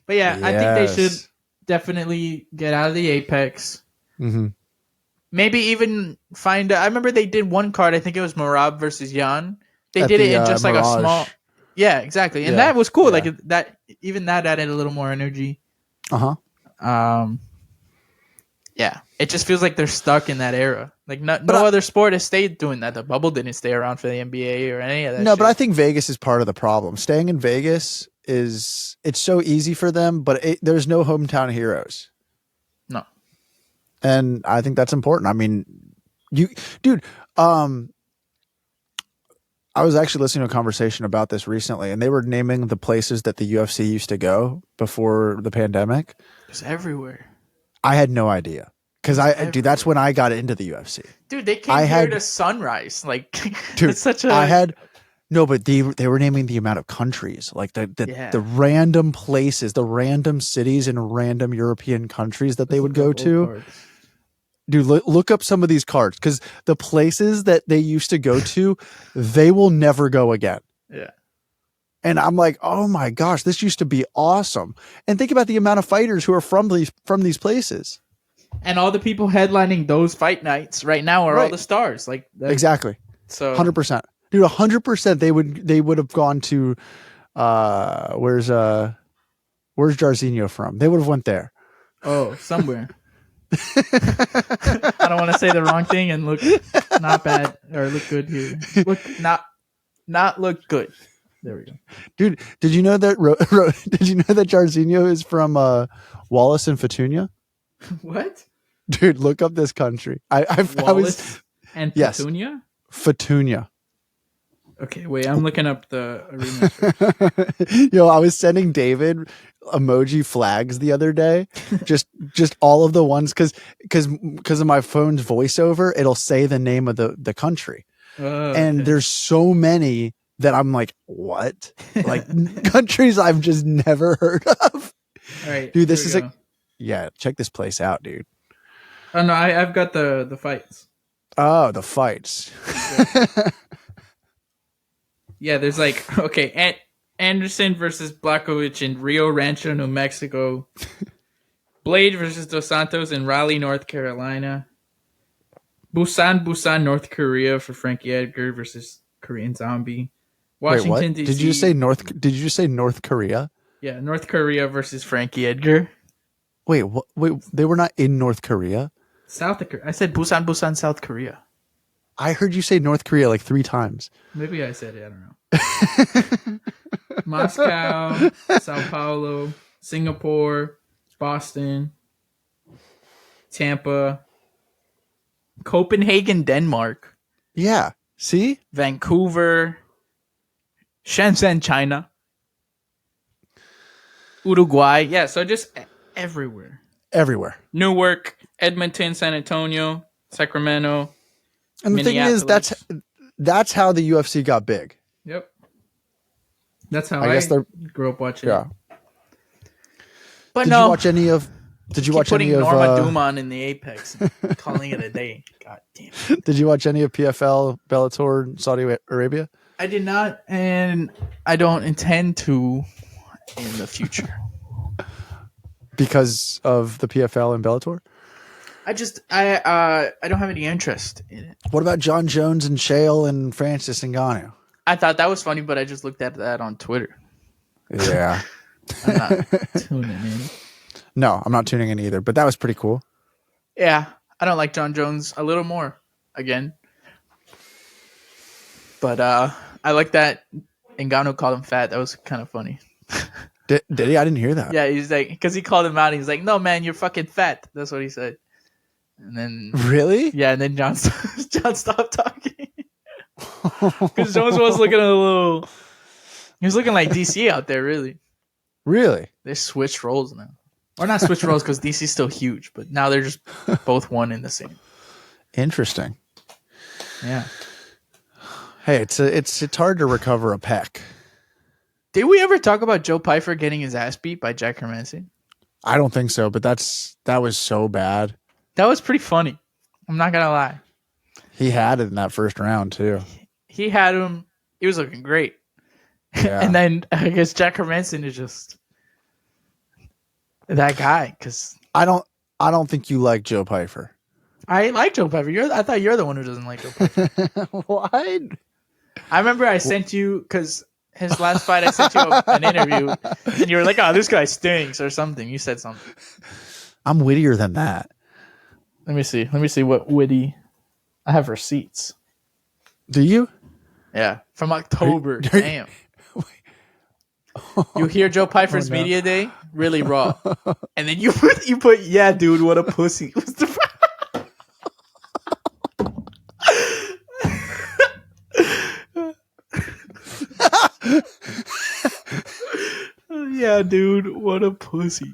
But yeah, I think they should Yes. definitely get out of the Apex. Mm-hmm. Maybe even find. I remember they did one card. I think it was Marab versus Yan. They At did it the, in just like a Mirage. small. Yeah, exactly, and Yeah, that was cool. yeah. Like that, even that added a little more energy. Uh-huh. Yeah, it just feels like they're stuck in that era. Like no other sport has stayed doing that. The bubble didn't stay around for the NBA or any of that. No, shit. but I think Vegas is part of the problem. Staying in Vegas it's so easy for them, but there's no hometown heroes. No. And I think that's important. I mean, dude, I was actually listening to a conversation about this recently, and they were naming the places that the UFC used to go before the pandemic. It's everywhere. I had no idea. Because that's when I got into the UFC. Dude, they came here to Sunrise. Like, dude, it's such a. But they were naming the amount of countries, like the random places, the random cities in random European countries that they would go to. Cards. Dude, look up some of these cards, because the places that they used to go to, they will never go again. Yeah. And I'm like, oh my gosh, this used to be awesome. And think about the amount of fighters who are from these places. And all the people headlining those fight nights right now are all the stars. Like exactly. So 100%. Dude, 100% they would have gone to where's Jarzinho from? They would have went there. Oh, somewhere. I don't want to say the wrong thing and look not bad or look good here. Look not look good. There we go. Dude, did you know that Jarzinho is from Wallace and Fatunia? What? Dude, look up this country. Wallace and Fatunia? Yes, Fatunia. Okay, wait, I'm looking up the arena. Yo, I was sending David emoji flags the other day. just all of the ones because of my phone's voiceover, it'll say the name of the country. And there's so many that I'm like, what? Like countries I've just never heard of. All right. Dude, this is check this place out, dude. Oh no, I've got the fights. Oh, the fights. Yeah, there's like Anderson versus Blachowicz in Rio Rancho, New Mexico. Blade versus Dos Santos in Raleigh, North Carolina. Busan, North Korea for Frankie Edgar versus Korean Zombie. Washington, Wait, what? D.C. Did you say North Korea? Yeah, North Korea versus Frankie Edgar. Wait, what? Wait, they were not in North Korea? South Korea. I said Busan, South Korea. I heard you say North Korea like 3 times. Maybe I said it. I don't know. Moscow, Sao Paulo, Singapore, Boston, Tampa, Copenhagen, Denmark. Yeah. See? Vancouver, Shenzhen, China, Uruguay. Yeah, so just everywhere. Everywhere. Newark, Edmonton, San Antonio, Sacramento. And the thing is, that's how the UFC got big. Yep. That's how I guess they grew up watching. Yeah. But Did you watch any of putting Norma Dumont in the Apex and calling it a day. God damn it. Did you watch any of PFL, Bellator, Saudi Arabia? I did not, and I don't intend to in the future. Because of the PFL and Bellator? I don't have any interest in it. What about John Jones and Shale and Francis Ngannou? I thought that was funny, but I just looked at that on Twitter. Yeah. I'm not tuning in. No, I'm not tuning in either, but that was pretty cool. Yeah, I don't like John Jones a little more again. But I like that Ngannou called him fat. That was kind of funny. Did he? I didn't hear that. Yeah, he's like, because he called him out. He's like, no, man, you're fucking fat. That's what he said. And then really? Yeah, and then John stopped talking. Because Jones was looking a little. He was looking like DC out there, really. Really? They switched roles now. Or not switched roles because DC's still huge, but now they're just both one in the same. Interesting. Yeah. Hey, it's hard to recover a peck. Did we ever talk about Joe Pyfer getting his ass beat by Jack Hermanson? I don't think so, but that was so bad. That was pretty funny. I'm not gonna lie. He had it in that first round too. He had him. He was looking great. Yeah. And then I guess Jack Hermanson is just that guy. Because I don't think you like Joe Pfeiffer. I like Joe Pfeiffer. I thought you're the one who doesn't like Joe Pfeiffer. What? I remember I sent you because his last fight. I sent you an interview, and you were like, "Oh, this guy stinks" or something. You said something. I'm wittier than that. Let me see. Let me see what witty. I have receipts. Do you? Yeah, from October. Damn. You hear Joe Pfeiffer's media day, really raw, and then you put, yeah, dude, what a pussy. What's the yeah, dude, what a pussy.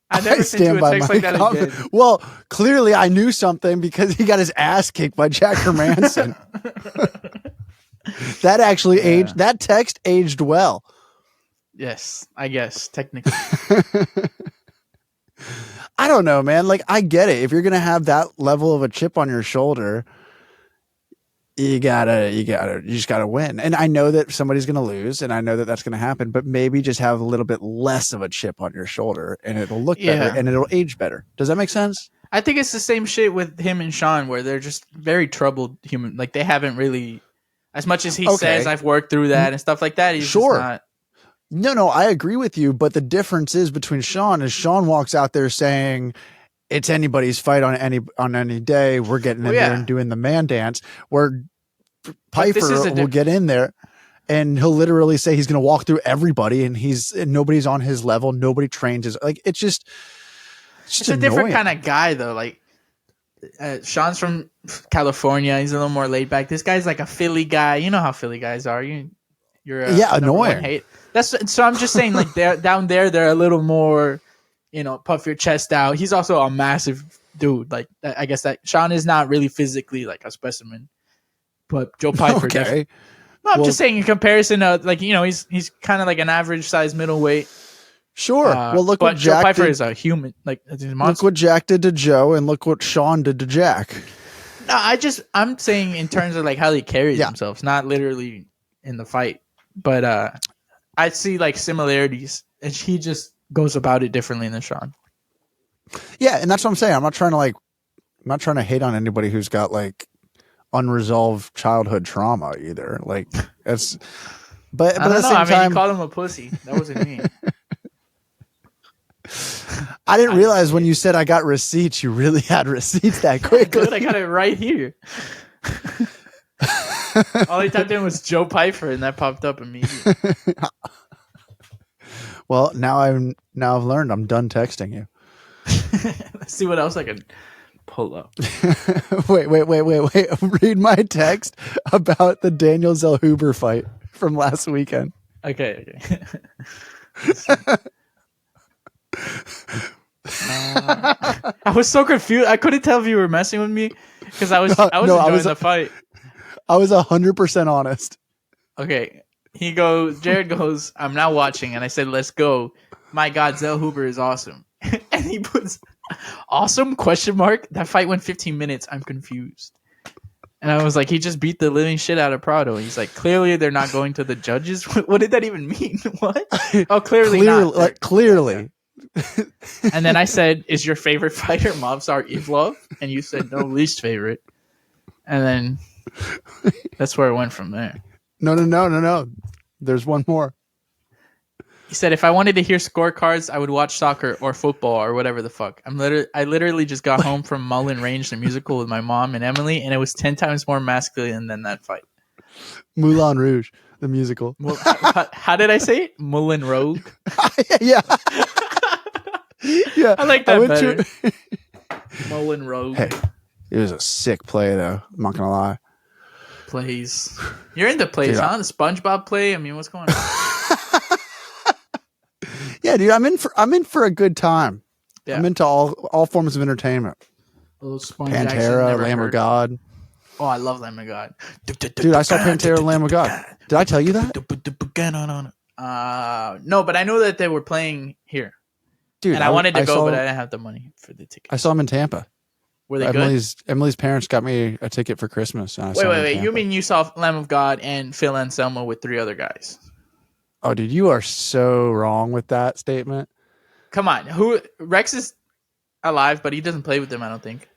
I never sent you a text like that again. Well, clearly I knew something because he got his ass kicked by Jack Hermanson. That actually aged. That text aged well. Yes, I guess technically. I don't know, man. Like, I get it. If you're gonna have that level of a chip on your shoulder, you just gotta win. And I know that somebody's gonna lose, and I know that that's gonna happen. But maybe just have a little bit less of a chip on your shoulder, and it'll look better, and it'll age better. Does that make sense? I think it's the same shit with him and Sean, where they're just very troubled human. Like, they haven't really, as much as he says, I've worked through that and stuff like that. He's just not. No, I agree with you. But the difference is between Sean is Sean walks out there saying it's anybody's fight on any day. We're getting in there and doing the man dance. Where Pfeiffer will get in there and he'll literally say he's going to walk through everybody, and nobody's on his level. Nobody trains his like. It's a different kind of guy though. Like Sean's from California. He's a little more laid back. This guy's like a Philly guy. You know how Philly guys are. You're annoying. So I'm just saying, like, they're down there, they're a little more, puff your chest out. He's also a massive dude. Like, I guess that Sean is not really physically like a specimen, but Joe Pfeiffer. Okay. No, I'm just saying in comparison to, like, he's kind of like an average size middleweight. Sure. Well, look what Joe Pfeiffer is a human. Like, look what Jack did to Joe, and look what Sean did to Jack. No, I'm saying in terms of like how they carry themselves, not literally in the fight, but I see like similarities, and he just goes about it differently than Sean. Yeah, and that's what I'm saying. I'm not trying to hate on anybody who's got like unresolved childhood trauma either. Like, it's, but I don't know. I mean, you called him a pussy. That wasn't me. I didn't realize when you said I got receipts, you really had receipts that quickly. Dude, I got it right here. All he typed in was Joe Pfeiffer, and that popped up immediately. Well, now I've learned. I'm done texting you. Let's see what else I can pull up. Wait. Read my text about the Daniel Zellhuber fight from last weekend. Okay. I was so confused. I couldn't tell if you were messing with me because I was enjoying the fight. I was 100% honest. Okay. Jared goes, I'm not watching. And I said, let's go. My God, Zellhuber is awesome. And he puts, awesome, ? That fight went 15 minutes. I'm confused. And I was like, he just beat the living shit out of Prado. He's like, clearly they're not going to the judges. What did that even mean? What? Oh, clearly not. Like, clearly. And then I said, is your favorite fighter Movsar Evlov? And you said, no, least favorite. And then that's where it went from there. No. There's one more. He said, if I wanted to hear scorecards, I would watch soccer or football or whatever the fuck. I literally just got home from Mullen Range, the musical, with my mom and Emily, and it was 10 times more masculine than that fight. Moulin Rouge, the musical. How did I say it? Moulin Rogue? Yeah. Yeah. I like that better. Moulin Rogue. Hey, it was a sick play, though. I'm not going to lie. Plays. You're into plays, huh? The SpongeBob play? I mean, what's going on? Yeah, dude, I'm in for a good time. Yeah. I'm into all forms of entertainment. Pantera, Lamb of God. Oh, I love Lamb of God. Dude, I saw Pantera, Lamb of God. Did I tell you that? No, but I know that they were playing here. Dude, and I wanted to go, but I didn't have the money for the ticket. I saw them in Tampa. Were they good? Emily's parents got me a ticket for Christmas. And I saw them in Wait. You Tampa. mean you saw Lamb of God and Phil Anselmo with 3 other guys? Oh, dude, you are so wrong with that statement. Come on. Rex is alive, but he doesn't play with them, I don't think.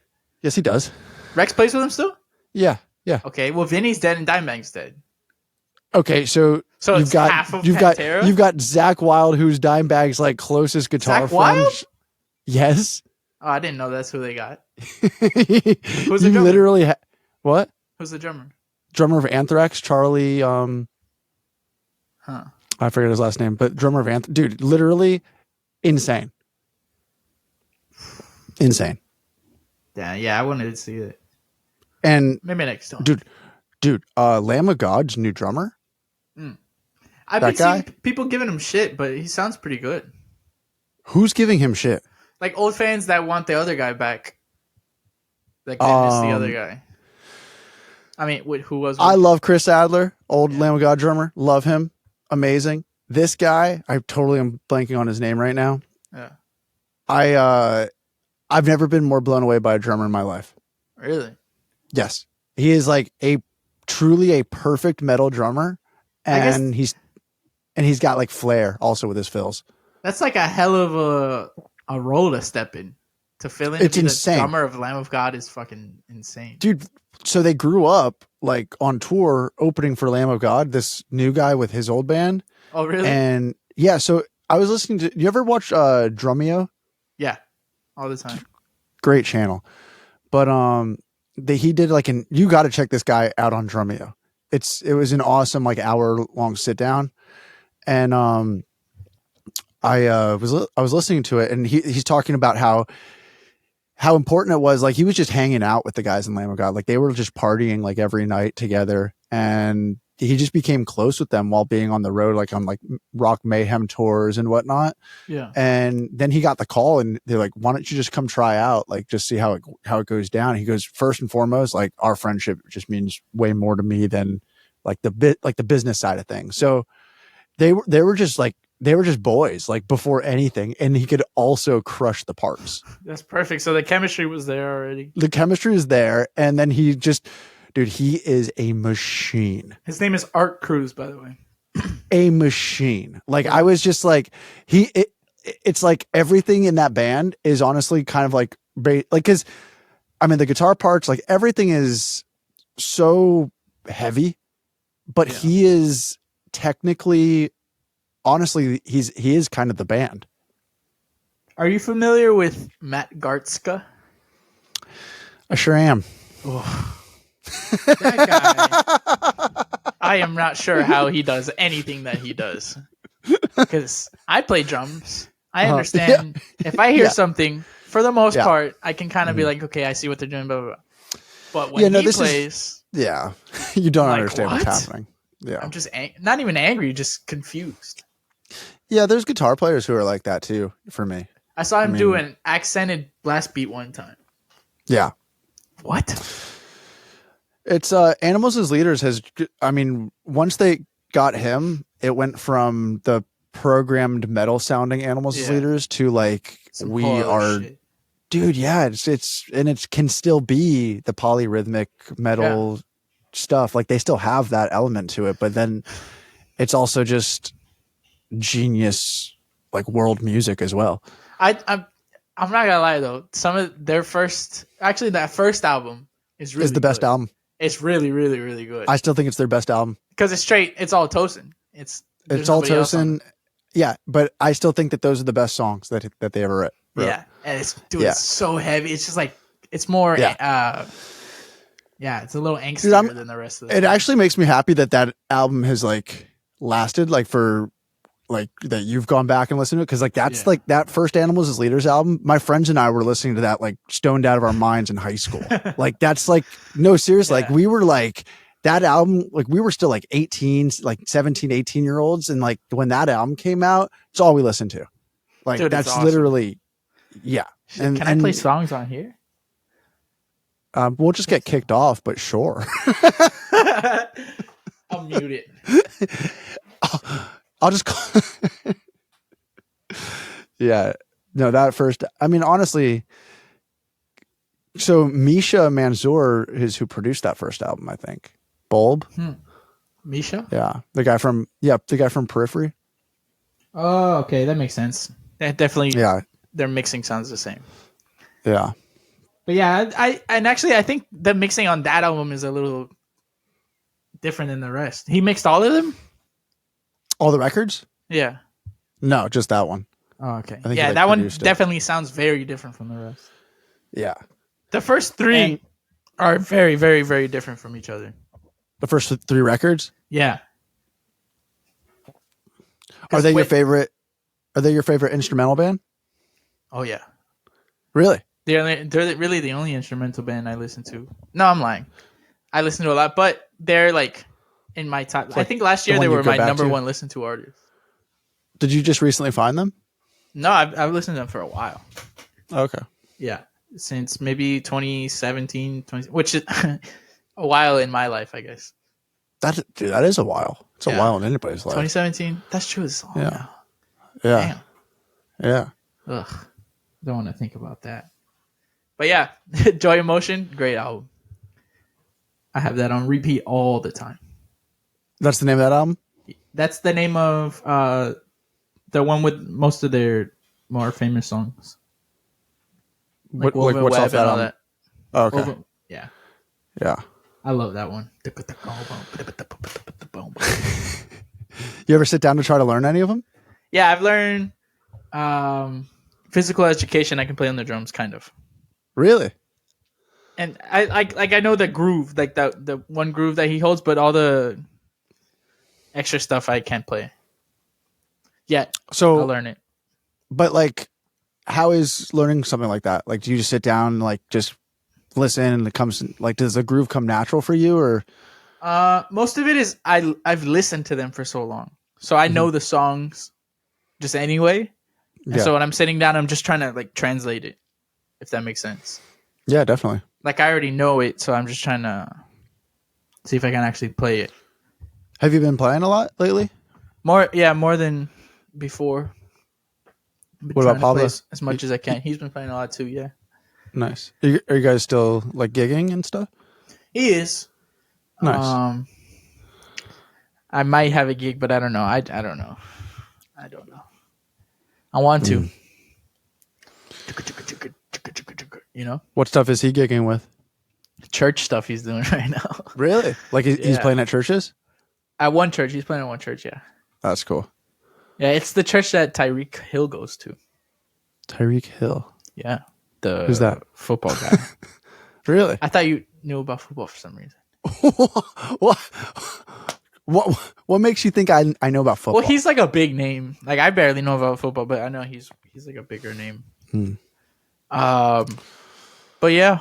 Yes, he does. Rex plays with him still? Yeah. Okay, well Vinny's dead and Dimebag's dead. Okay, so it's half of Pantera? You've got Zach Wilde, who's Dimebag's like closest guitar Zach friend. Wilde? Yes. Oh, I didn't know that's who they got. Who's the drummer? Literally what? Who's the drummer? Drummer of Anthrax, Charlie. Huh. I forget his last name, but drummer of Anthrax. Dude, literally insane. Insane. Yeah, I wanted to see it. And maybe next time. Dude, Lamb of God's new drummer. I've been seeing people giving him shit, but he sounds pretty good. Who's giving him shit? Like old fans that want the other guy back. Like they miss the other guy. I mean, who was? I love Chris Adler, old Lamb of God drummer. Love him. Amazing. This guy, I totally am blanking on his name right now. Yeah. I've never been more blown away by a drummer in my life. Really? Yes. He is like truly a perfect metal drummer. And he's got like flair also with his fills. That's like a hell of a role to step in. To fill in. It's insane. The drummer of Lamb of God is fucking insane. Dude, so they grew up like on tour opening for Lamb of God, this new guy with his old band. Oh, really? And yeah, so I was listening to, you ever watch Drumeo? Yeah. All the time. Great channel. But he did like you got to check this guy out on Drumeo. It was an awesome like hour long sit down. And I was listening to it, and he's talking about how important it was. Like he was just hanging out with the guys in Lamb of God. Like they were just partying like every night together, and he just became close with them while being on the road, like on like Rock Mayhem tours and whatnot. Yeah. And then he got the call, and they're like, "Why don't you just come try out? Like just see how it goes down." And he goes, "First and foremost, like our friendship just means way more to me than like the business side of things." So they were just boys, like before anything, and he could also crush the parts. That's perfect. So the chemistry was there already. The chemistry is there, and then he is a machine. His name is Art Cruz, by the way. A machine. Like I was just like it's like everything in that band is honestly kind of like because I mean the guitar parts, like everything is so heavy, but he is technically. Honestly, he is kind of the band. Are you familiar with Matt Gartzka? I sure am. Oh. That guy. I am not sure how he does anything that he does. Because I play drums. I understand. If I hear something, for the most part, I can kind of be like, okay, I see what they're doing, blah, blah, blah. But when he plays... you don't understand what's happening. Yeah, I'm just not even angry, just confused. Yeah, there's guitar players who are like that too, for me. I saw him do an accented blast beat one time. Yeah. What? It's Animals as Leaders once they got him, it went from the programmed metal sounding Animals as Leaders to like some shit. Dude, yeah, it can still be the polyrhythmic metal stuff. Like they still have that element to it, but then it's also just genius like world music as well. I'm not gonna lie though, some of their that first album is the best album. It's really, really, really good. I still think it's their best album because it's all Tosin. It's all Tosin. Yeah, but I still think that those are the best songs that they ever wrote. Yeah, and it's so heavy. It's just like it's more it's a little angstier than the rest of it. Actually makes me happy that album has like lasted like for like that you've gone back and listened to it, because like that's like that first Animals as Leaders album, my friends and I were listening to that like stoned out of our minds in high school. Like that's like no seriously, like we were like that album, like we were still like 18, like 17, 18-year-olds, and like when that album came out, it's all we listened to. Like dude, that's awesome. Literally and can I play songs on here? We'll just get kicked off, but sure. I'll mute it. I'll just call yeah. No, that first, I mean, honestly, So Misha Manzoor is who produced that first album, I think. Bulb. Misha? Yeah. The guy from Periphery. Oh, okay, that makes sense. That definitely, Yeah. their mixing sounds the same. Yeah. But yeah, I think the mixing on that album is a little different than the rest. He mixed all of them? All the records? Yeah. No, just that one. Oh, okay. I think Yeah, he, that one produced it. definitely sounds very different from the rest. Yeah. The first three And are very, very, very different from each other. the first 3 records? Yeah. Are they your favorite instrumental band? Oh yeah. Really? They're really the only instrumental band I listen to. No, I'm lying. I listen to a lot, but they're like in my top. I think last year they were my number one listened to artist. Did you just recently find them? No, I've listened to them for a while. Okay. Yeah, since maybe 2017, which is a while in my life, I guess. That is a while. It's a while in anybody's life. 2017. That's true. It's long now. Yeah. Damn. Yeah. Ugh. Don't want to think about that. But yeah, Joy Emotion, great album. I have that on repeat all the time. That's the name of that album? That's the name of the one with most of their more famous songs. Like what's off that album? Oh, okay. Yeah. Yeah. I love that one. You ever sit down to try to learn any of them? Yeah, I've learned Physical Education. I can play on the drums, kind of. Really? And I know the groove, like the one groove that he holds, but all the extra stuff I can't play. Yeah, so I'll learn it. But like, how is learning something like that? Like, do you just sit down and like just listen and it comes like, does the groove come natural for you or? Most of it is I've listened to them for so long, so I know the songs just anyway. And so when I'm sitting down, I'm just trying to like translate it, if that makes sense. Yeah, definitely. Like I already know it, so I'm just trying to see if I can actually play it. Have you been playing a lot lately? More than before. What about Pablo? As much as I can. He's been playing a lot too. Yeah. Nice. Are you guys still like gigging and stuff? He is. Nice. I might have a gig, but I don't know. I don't know. I want to. You know? What stuff is he gigging with? Church stuff he's doing right now. Really? Like he's playing at churches? At one church. He's playing at one church, yeah. That's cool. Yeah, it's the church that Tyreek Hill goes to. Tyreek Hill? Yeah. Who's that? Football guy. Really? I thought you knew about football for some reason. What makes you think I know about football? Well, he's like a big name. Like I barely know about football, but I know he's like a bigger name. But yeah,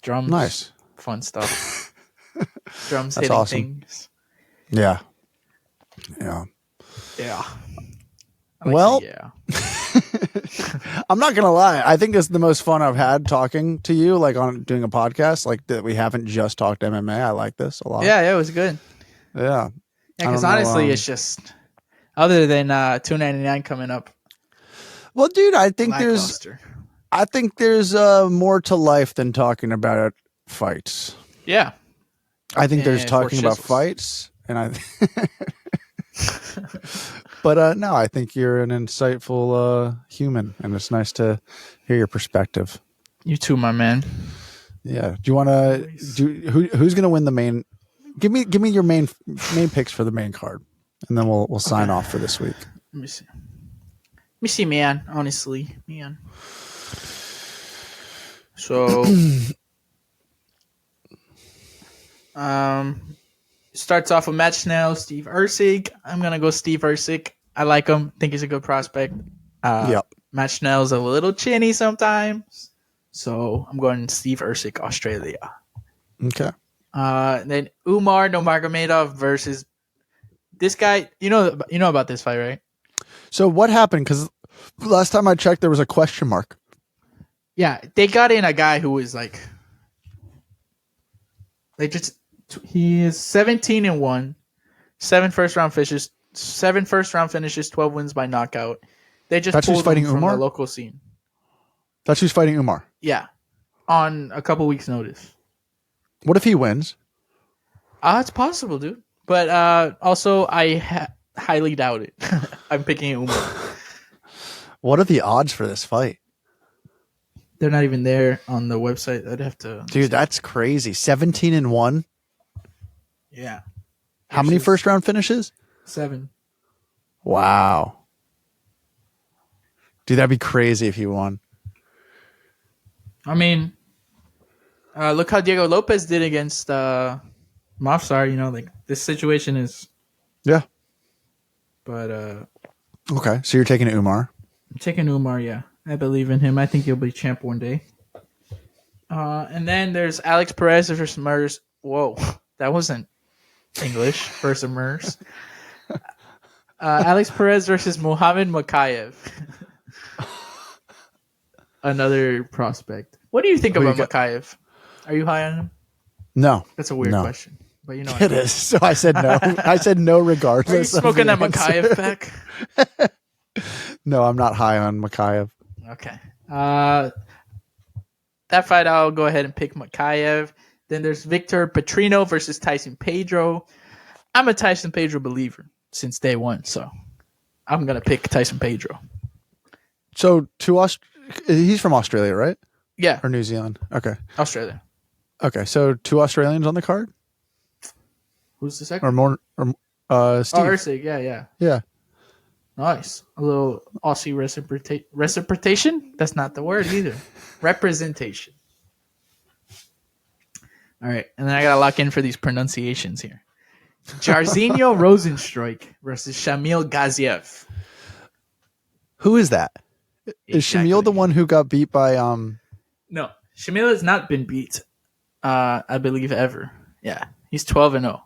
drums, nice, fun stuff. Drums That's hitting awesome. things. Yeah. Well, I'm not gonna lie. I think it's the most fun I've had talking to you, like on doing a podcast, like that we haven't just talked MMA. I like this a lot. Yeah, it was good. Yeah, because honestly, it's just other than $2.99 coming up. Well, dude, I think there's more to life than talking about fights. Yeah, I think there's talking about fights, and I. But no, I think you're an insightful human, and it's nice to hear your perspective. You too, my man. Yeah. Do you want to who's going to win the main? Give me your main picks for the main card, and then we'll sign off for this week. Let me see, man. Honestly, man. So, starts off with Matt Schnell, Steve Erceg. I'm gonna go Steve Erceg. I like him. Think he's a good prospect. Matt Schnell's a little chinny sometimes, so I'm going Steve Erceg, Australia. Okay. Then Umar Nurmagomedov versus this guy. You know about this fight, right? So what happened? Because last time I checked, there was a question mark. Yeah, they got in a guy who was he is 17-1, 7 first round finishes, 12 wins by knockout. They just That's pulled who's fighting him from Umar? the local scene. That's who's fighting Umar. Yeah, on a couple weeks' notice. What if he wins? It's possible, dude. But also, I highly doubt it. I'm picking Umar. What are the odds for this fight? They're not even there on the website. I'd have to. Dude, that's crazy. 17-1. Yeah. How many first round finishes? 7. Wow. Dude, that'd be crazy if he won. I mean, look how Diego Lopez did against Mofsar. You know, like this situation is. Yeah. But okay, so you're taking Umar. I'm taking Umar. Yeah, I believe in him. I think he'll be champ one day. And then there's Alex Perez versus Mers. Whoa, that wasn't English. Versus Mers. Alex Perez versus Mohamed Makayev. Another prospect. What do you think about Makayev? Are you high on him? No. That's a weird question. But you know it is. So I said no. I said no regardless. Are you smoking that Makayev pack? No, I'm not high on Makayev. Okay. That fight, I'll go ahead and pick Makayev. Then there's Victor Petrino versus Tyson Pedro. I'm a Tyson Pedro believer since day one, so I'm going to pick Tyson Pedro. So to us, he's from Australia, right? Yeah. Or New Zealand? Okay. Australia. Okay, so 2 Australians on the card? Who's the second? Or more? Steve. Oh, Ursig. Yeah. Yeah. Nice. A little Aussie reciprocation? That's not the word either. Representation. All right. And then I got to lock in for these pronunciations here. Jairzinho Rosenstruik versus Shamil Gaziev. Who is that? Is Shamil the one who got beat by... No. Shamil has not been beat, I believe, ever. Yeah. He's 12-0.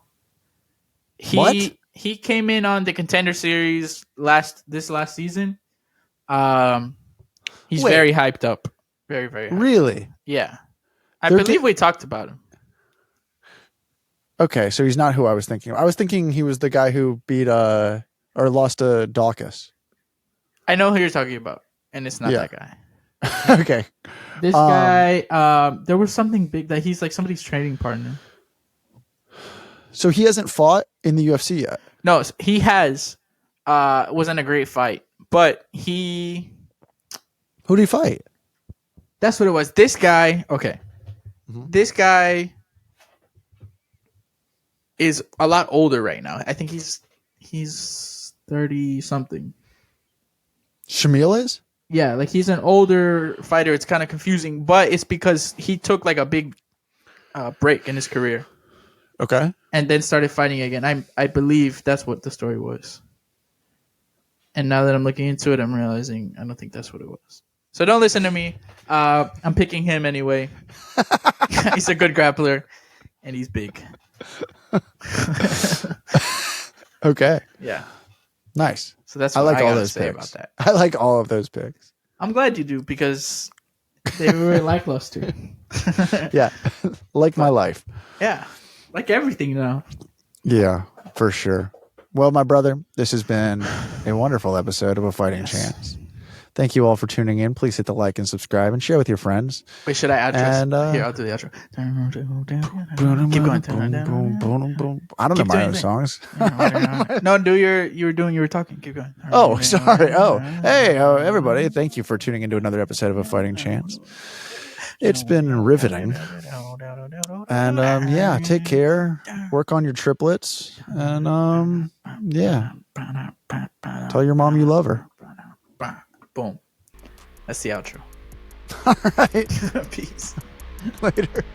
What? He came in on the Contender Series last season. He's very hyped up. Very, very hyped. Really? Yeah. I believe we talked about him. Okay, so he's not who I was thinking of. I was thinking he was the guy who beat or lost to Dawkins. I know who you're talking about, and it's not that guy. Okay. This guy, there was something big that he's like somebody's training partner. So he hasn't fought in the UFC yet? No, he has. Wasn't a great fight, but he... Who did he fight? That's what it was. This guy, okay. Mm-hmm. This guy is a lot older right now. I think he's 30-something. Shamil is? Yeah, like he's an older fighter. It's kind of confusing, but it's because he took like a big break in his career. Okay. And then started fighting again. I believe that's what the story was. And now that I'm looking into it, I'm realizing I don't think that's what it was. So don't listen to me. I'm picking him anyway. He's a good grappler, and he's big. Okay. Yeah. Nice. So that's what I all gotta those say picks. about that. I like all of those picks. I'm glad you do because they were really lackluster. Yeah. Like my life. Yeah. Like everything now. Yeah, for sure. Well, my brother, this has been a wonderful episode of A Fighting Chance. Thank you all for tuning in. Please hit the like and subscribe and share with your friends. Wait, should I address? Here, I'll do the outro. Keep going. I don't know my own songs. No, you were talking. Keep going. Oh, sorry. Oh, hey, everybody. Thank you for tuning into another episode of A Fighting Chance. It's been riveting. And yeah, take care. Work on your triplets. And yeah. Tell your mom you love her. Boom. That's the outro. All right. Peace. Later.